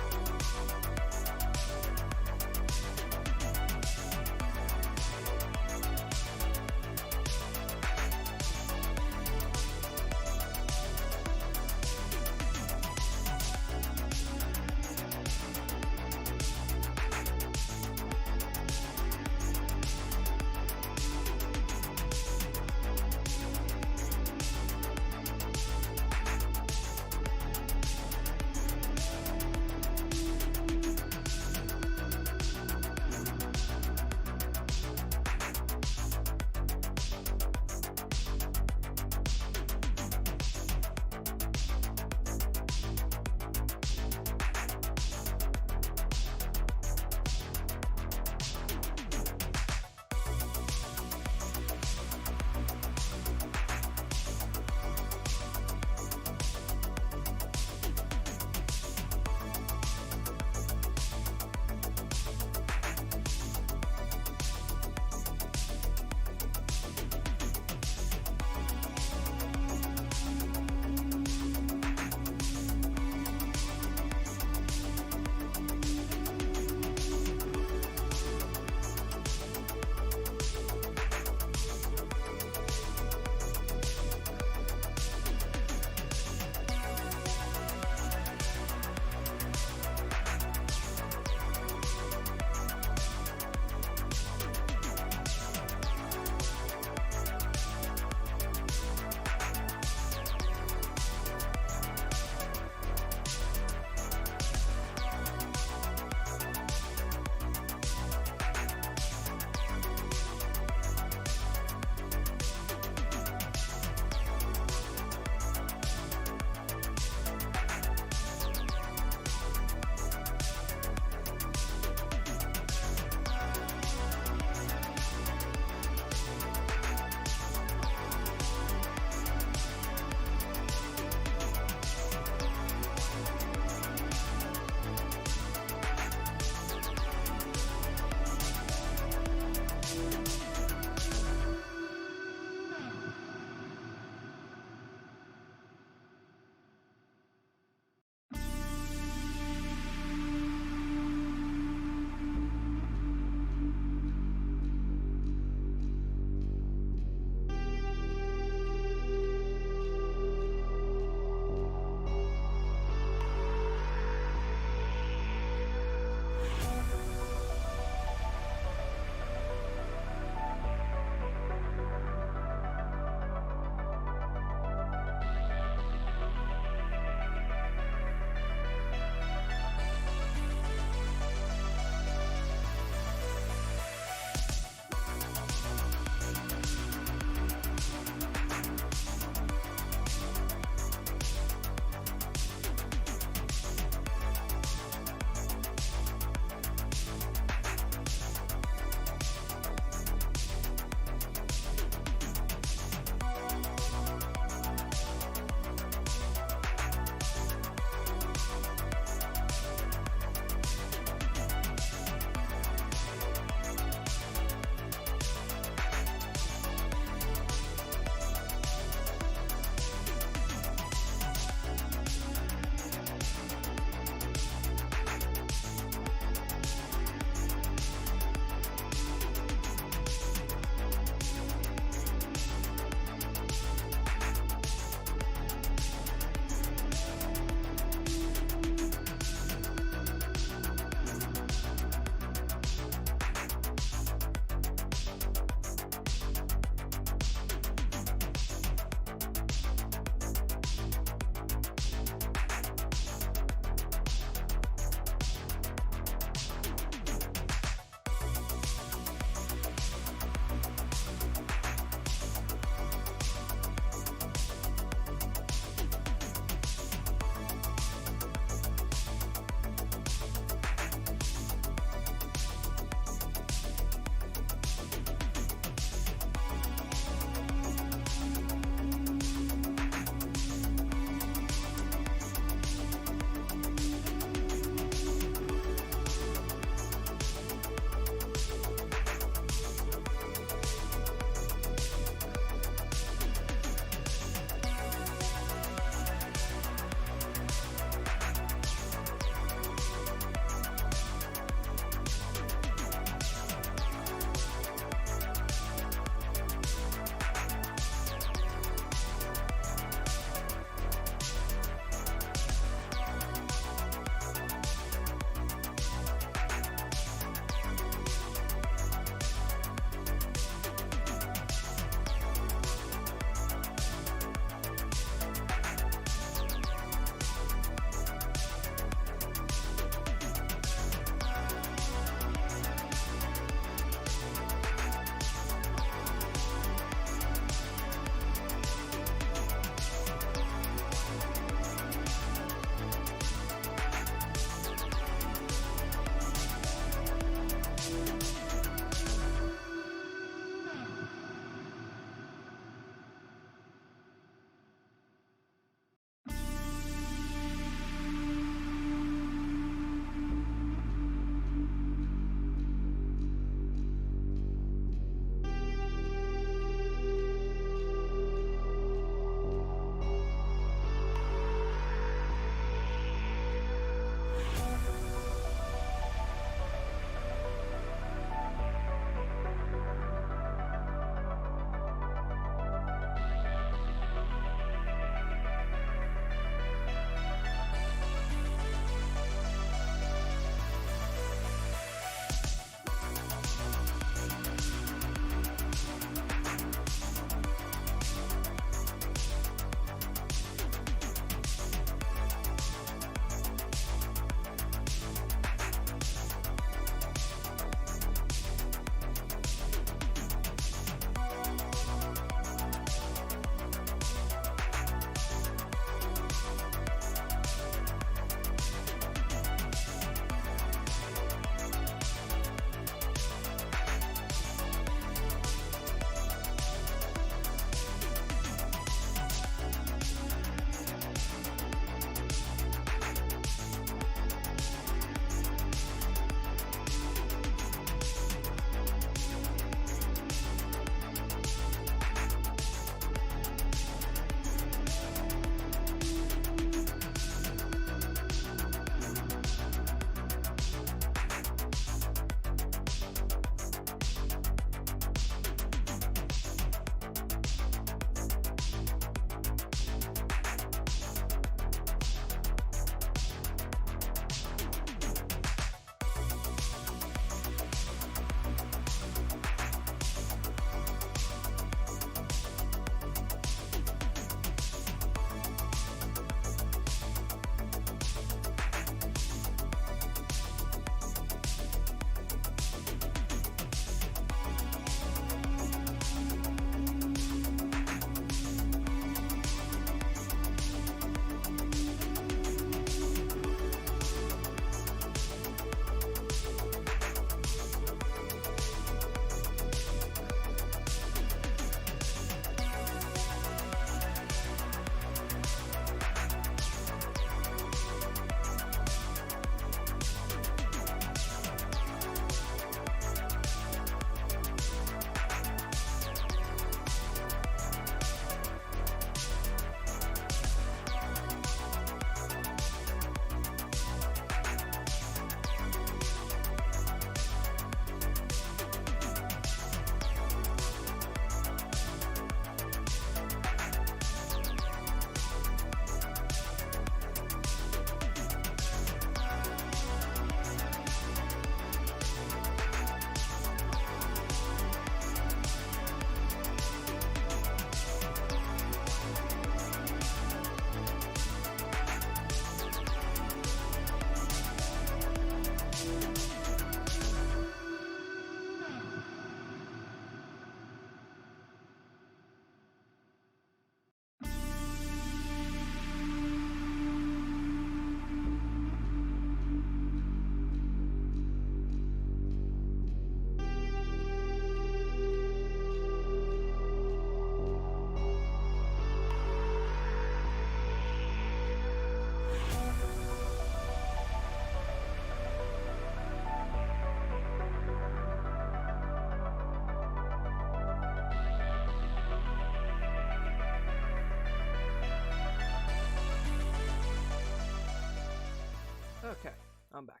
I'm back.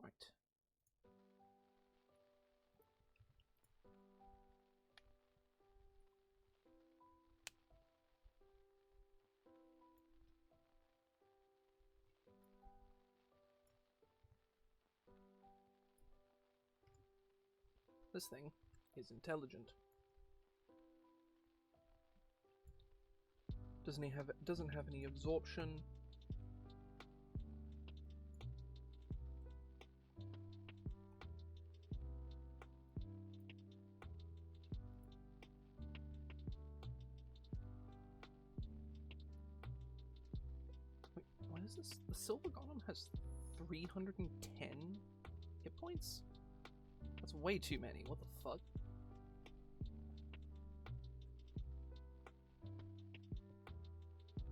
Right. This thing is intelligent. Doesn't have any absorption. Wait, what is this? The Silver Golem has 310 hit points? That's way too many. What the fuck?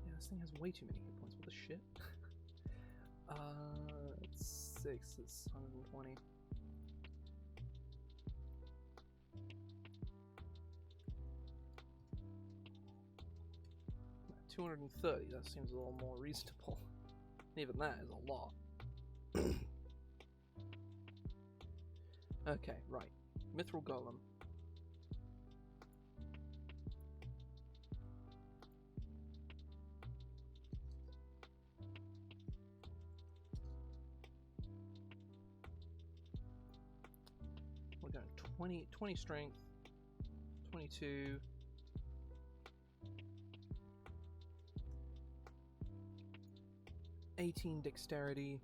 Yeah, this thing has way too many hit points. What the shit? It's 6. It's 120. Yeah, 230. That seems a little more reasonable. Even that is a lot. Okay, right. Mithril Golem. We're going 20 strength, 22. $18 dexterity.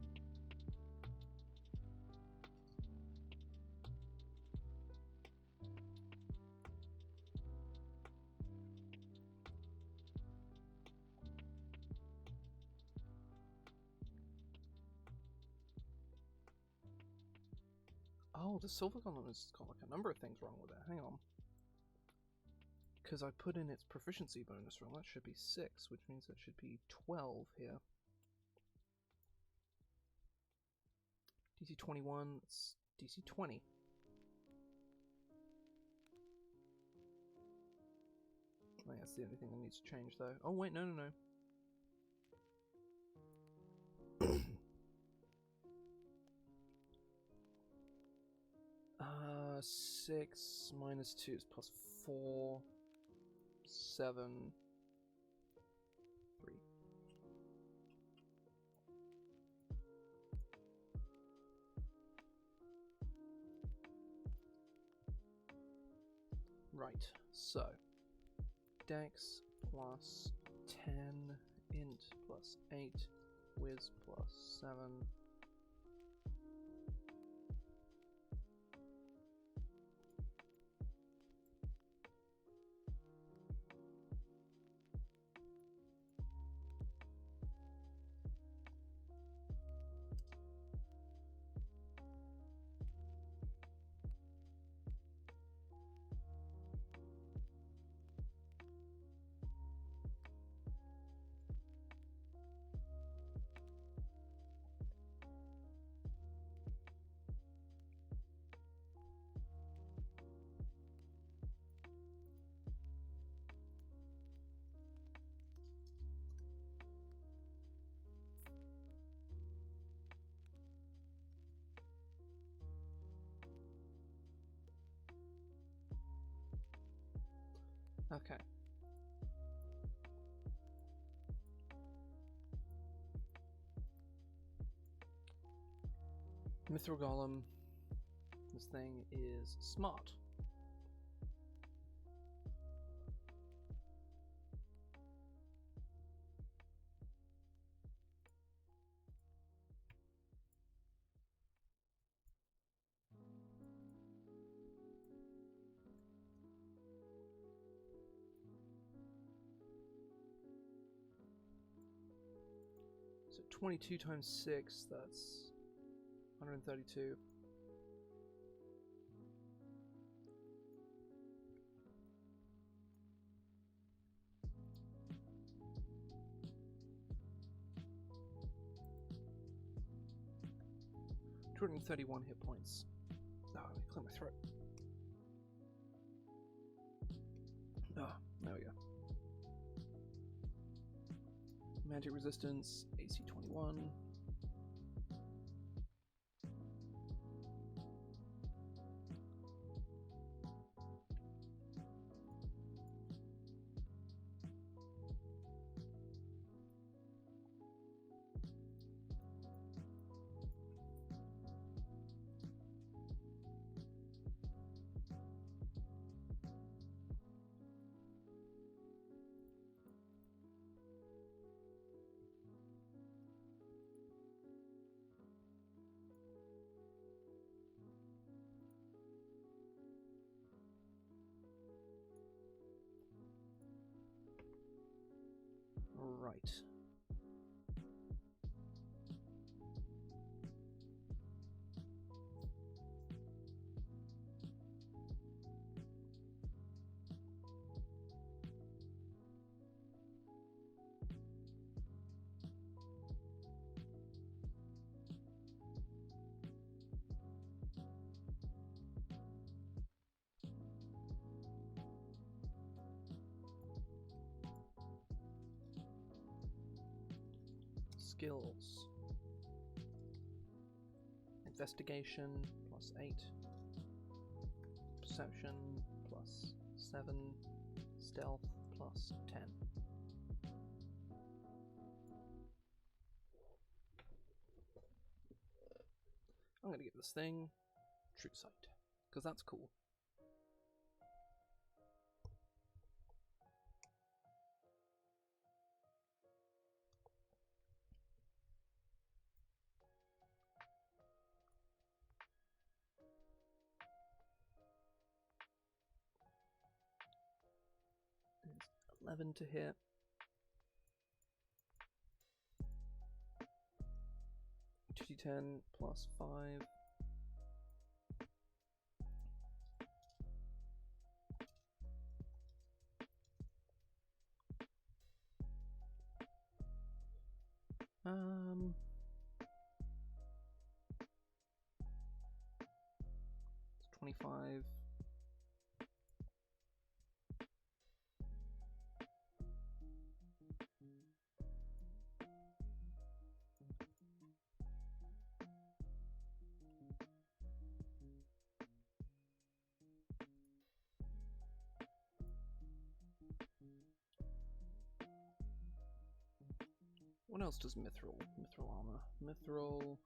Oh, the Silver Golem has got like a number of things wrong with it. Hang on. Because I put in its proficiency bonus wrong. That should be 6, which means it should be 12 here. DC 21, it's DC 20. I think that's the only thing that needs to change though. Oh wait, no. 6 minus 2 is plus 4, 7, 3. Right, so Dex plus 10, Int plus 8, Wiz plus 7. Okay. Mithril Golem. This thing is smart. So 22 times 6, that's 132. $231 hit points. Oh, let me clear my throat. Oh, there we go. Magic resistance, AC 21. Right. Skills. Investigation +8. Perception +7. Stealth +10. I'm going to give this thing True Sight, because that's cool. It's 11 to hit. $2d10 +5. It's 25. What else does Mithril armor? Mithril.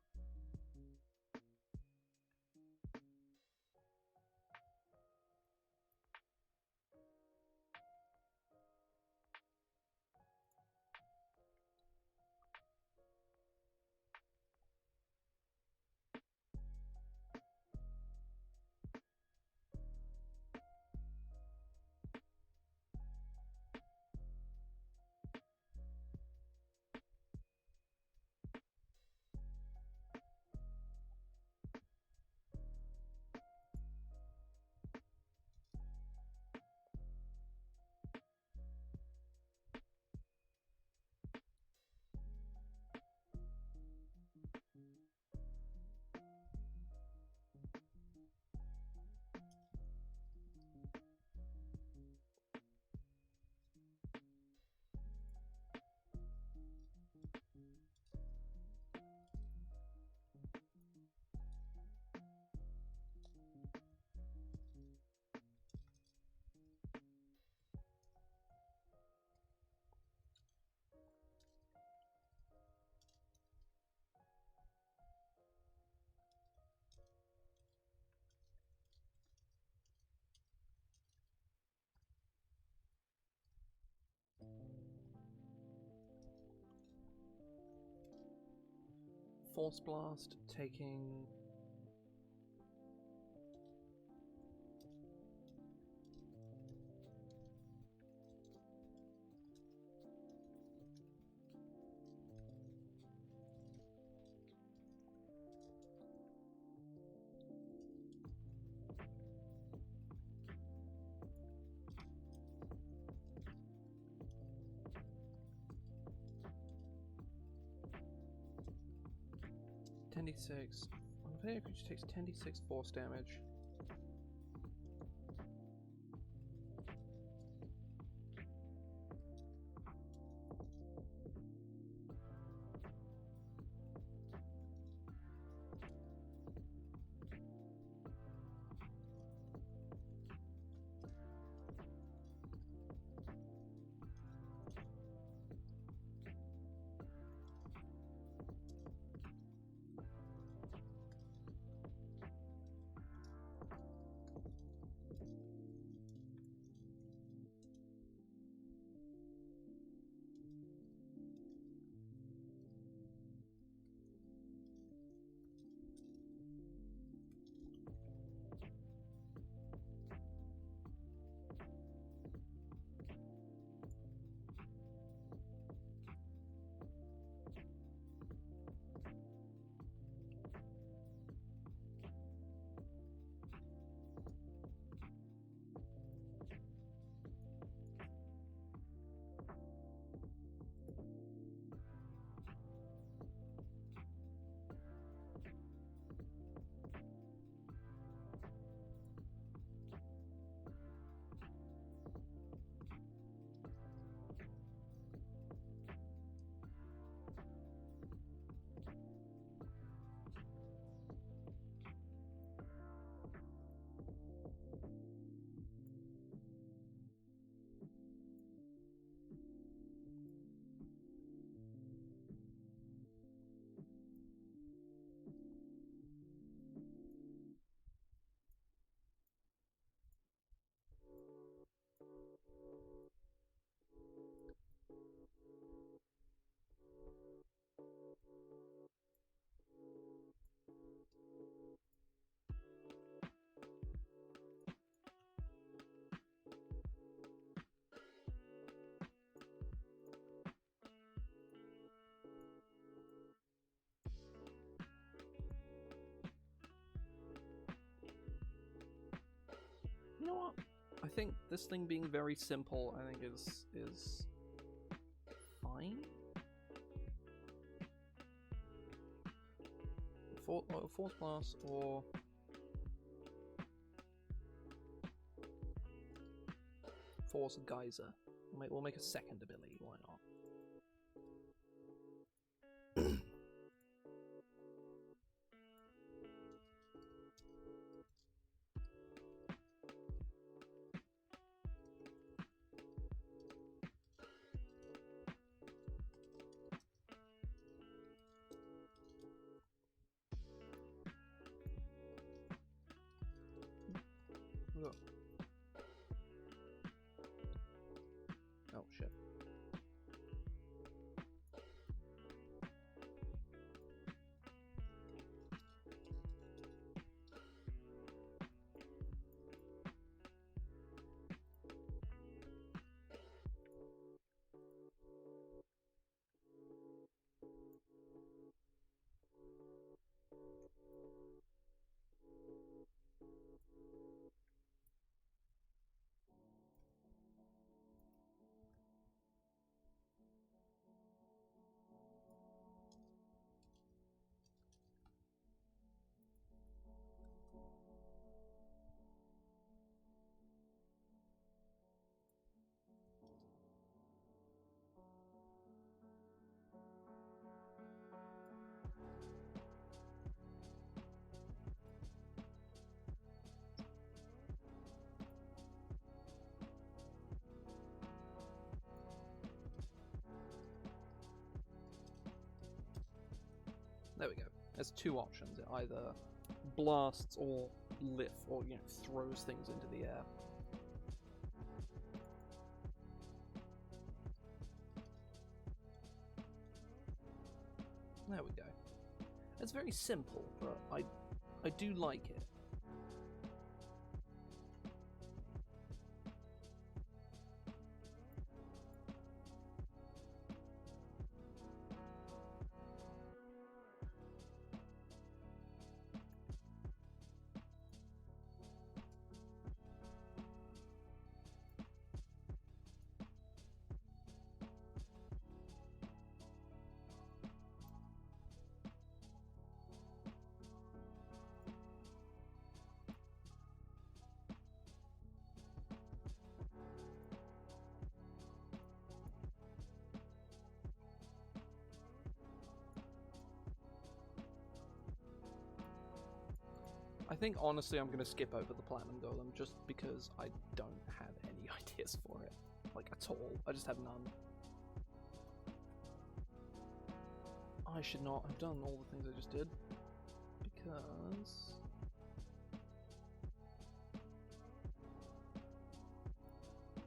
Force Blast taking 10d6. One player creature takes 10d6 force damage. I think this thing being very simple, I think is fine. Force blast or force geyser. We'll make a second ability. Why not? Oh shit. There we go. There's two options. It either blasts or lift, or throws things into the air. There we go. It's very simple, but I do like it. I think honestly I'm going to skip over the Platinum Golem just because I don't have any ideas for it. Like, at all. I just have none. I should not have done all the things I just did. Because...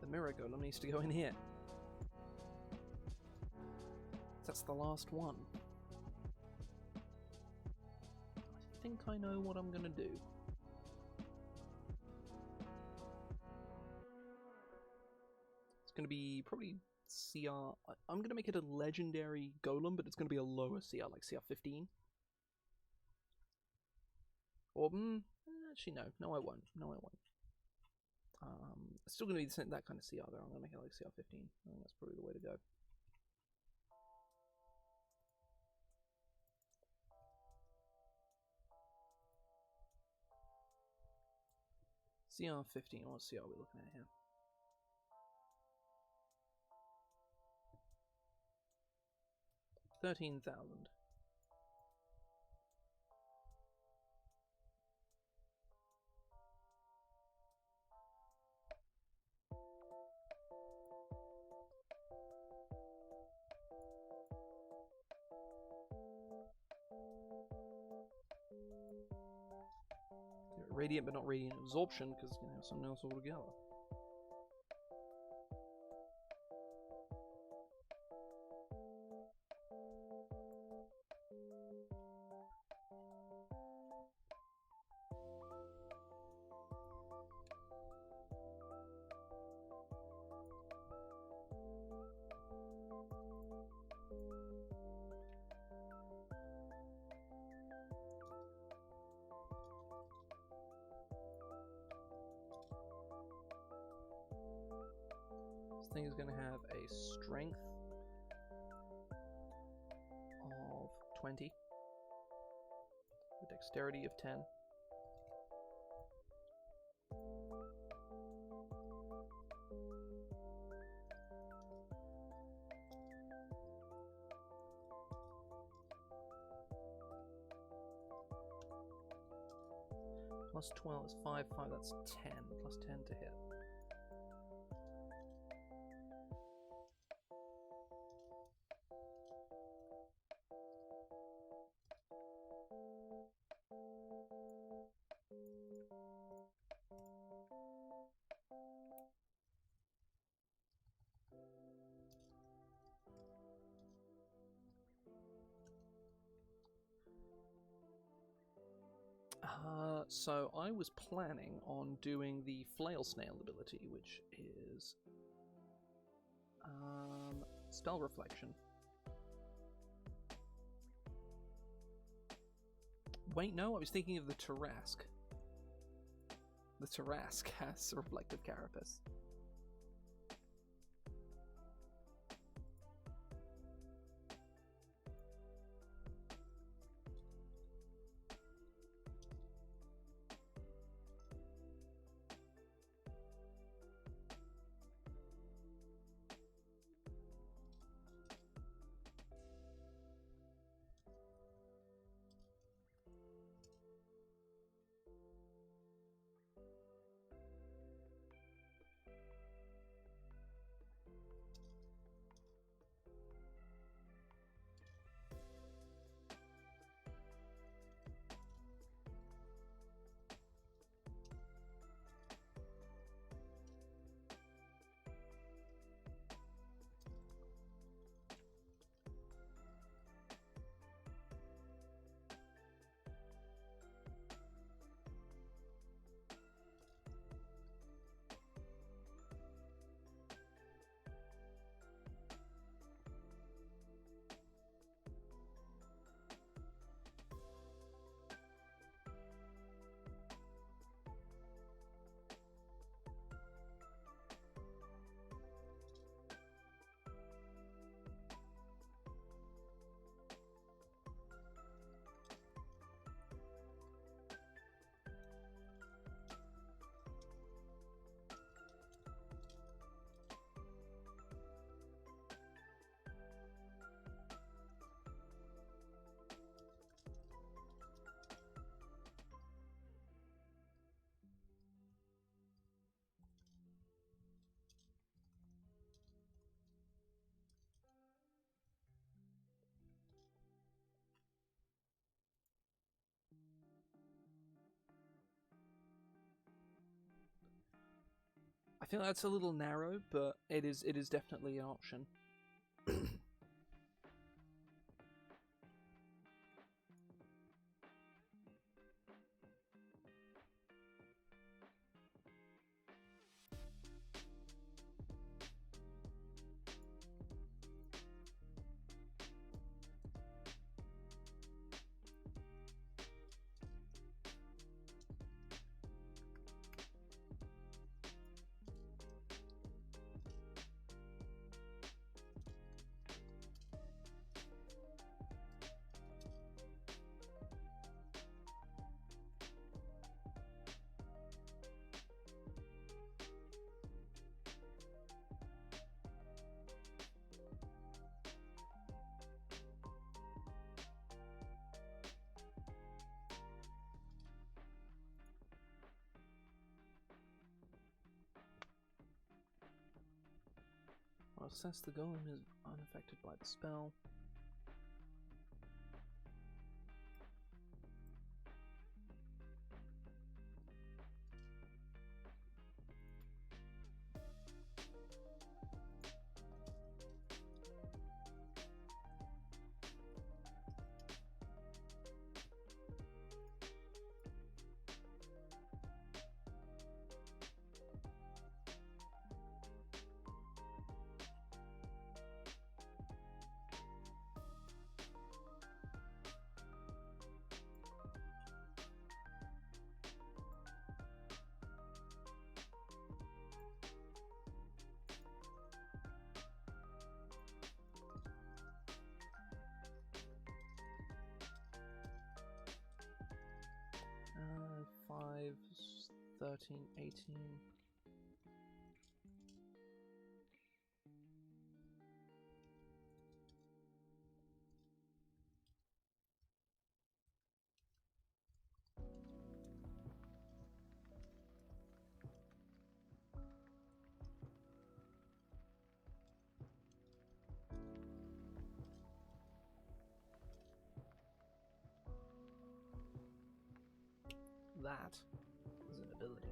the Mirror Golem needs to go in here. That's the last one. I think I know what I'm gonna do. It's gonna be probably CR. I'm gonna make it a legendary golem, but it's gonna be a lower CR, like CR 15. Or actually no, I won't. No, I won't. It's still gonna be that kind of CR though. I'm gonna make it like CR 15. I think that's probably the way to go. CR 15, what CR are we looking at here? $13,000. Radiant, but not radiant absorption, because something else altogether. thing is going to have a strength of 20, a dexterity of 10. Plus 12 is 5, that's 10. Plus 10 to hit. So I was planning on doing the flail snail ability, which is spell reflection. Wait, no, I was thinking of the Tarask. The Tarask has a reflective carapace. I feel that's a little narrow, but it is definitely an option. Well, since the golem is unaffected by the spell, 13, 18. That is an ability.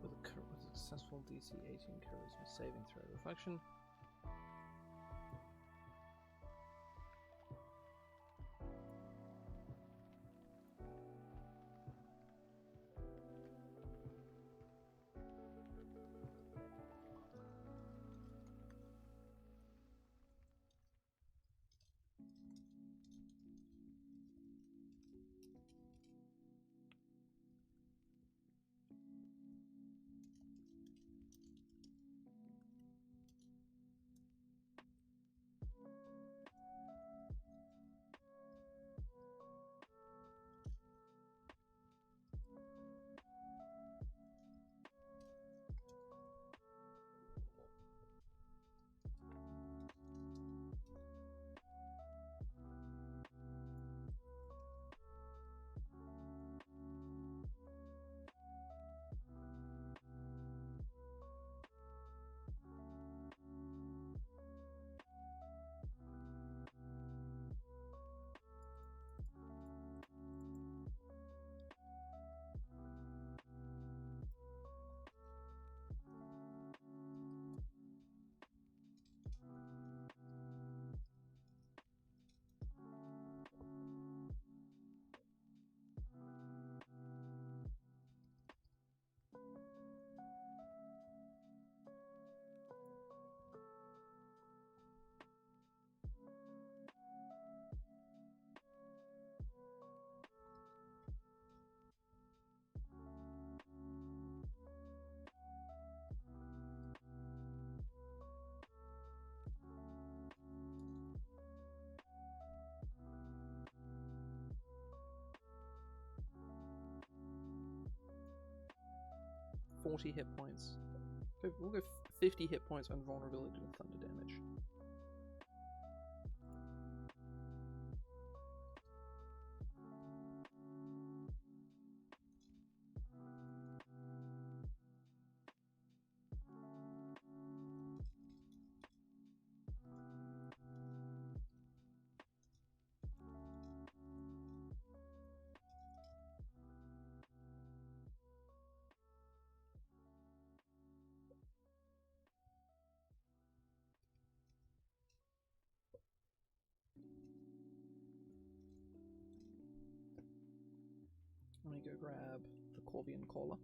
With a successful DC 18 charisma saving throw reflection. .40 hit points. We'll go 50 hit points on vulnerability to thunder damage. Let me go grab the Corvian Caller.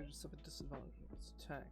creature suffered disadvantage of its attack.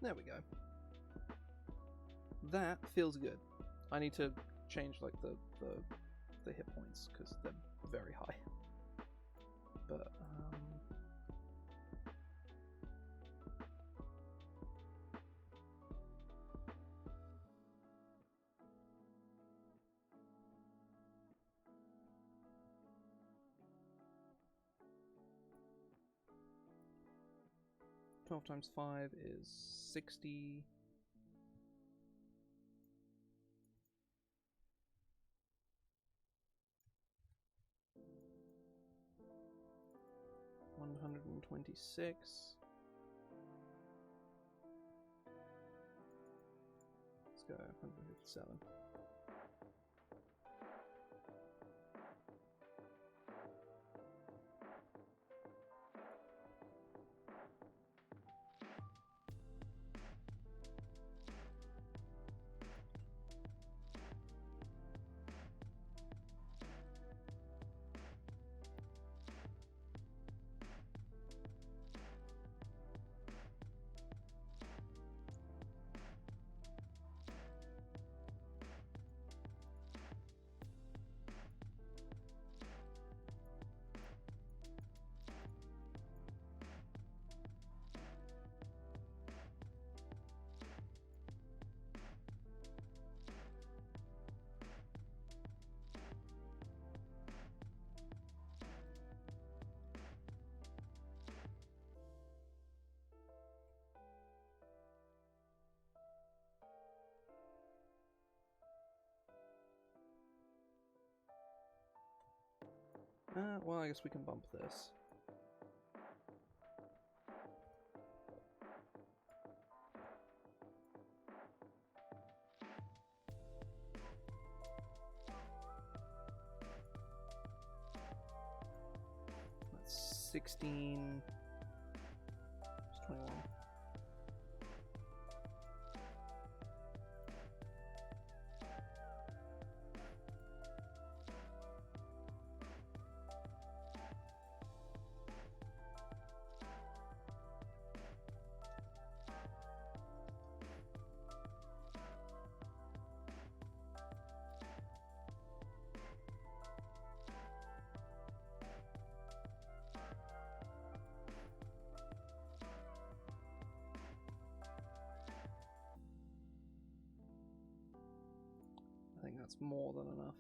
There we go. That feels good. I need to change like the hit points because they're very high. But 12 times 5 is 60. $126. Let's go 157. Well, I guess we can bump this. That's 16. It's 21. I think that's more than enough.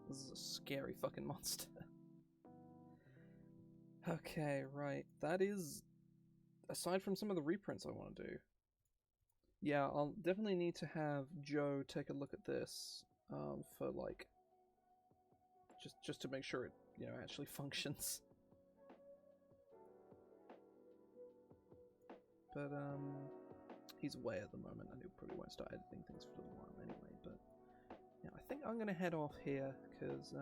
This is a scary fucking monster. Okay, right. That is... Aside from some of the reprints I want to do. Yeah, I'll definitely need to have Joe take a look at this for, like... Just to make sure it, actually functions. But, he's away at the moment, and he probably won't start editing things for a little while anyway, but... Yeah, I think I'm going to head off here, because,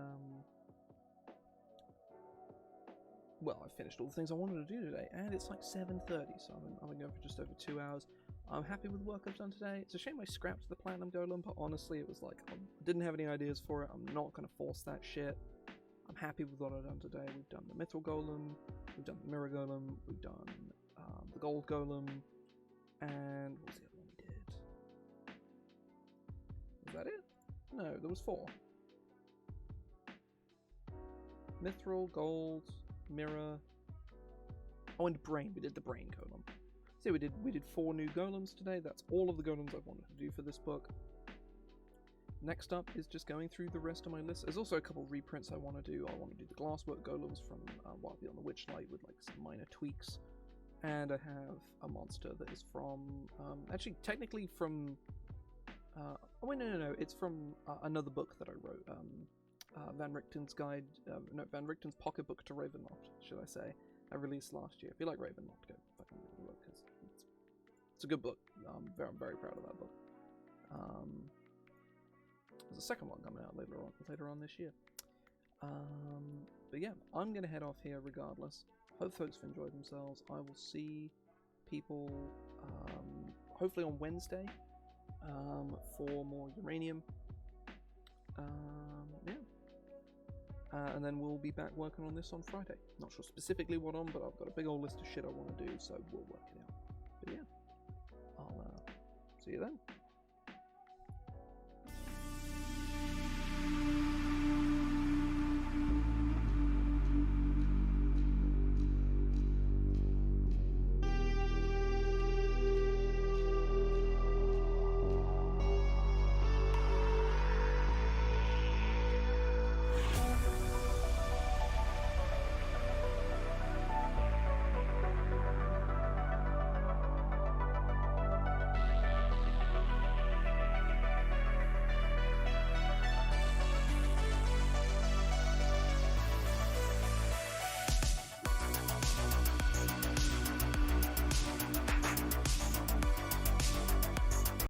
well, I finished all the things I wanted to do today, and it's like 7:30, so I've been going for just over 2 hours. I'm happy with the work I've done today. It's a shame I scrapped the Platinum Golem, but honestly, it was like, I didn't have any ideas for it. I'm not going to force that shit. I'm happy with what I've done today. We've done the Mithril Golem, we've done the Mirror Golem, we've done the Gold Golem, and what was the other one we did? Was that it? No, there was 4. Mithril, Gold, Mirror. Oh, and Brain. We did the Brain Golem. So we did 4 new Golems today. That's all of the Golems I've wanted to do for this book. Next up is just going through the rest of my list. There's also a couple reprints I want to do. I want to do the Glasswork Golems from Wild Beyond the Witchlight with like some minor tweaks. And I have a monster that is from, actually technically from, oh wait, no, it's from another book that I wrote. Van Richten's Van Richten's Pocketbook to Ravenloft, should I say. I released last year. If you like Ravenloft, go fucking read the book, because it's a good book. I'm very proud of that book. There's a second one coming out later on this year. But yeah, I'm going to head off here regardless. Hope folks have enjoyed themselves. I will see people hopefully on Wednesday for more uranium. Yeah. And then we'll be back working on this on Friday. Not sure specifically what on, but I've got a big old list of shit I want to do, so we'll work it out. But yeah, I'll see you then.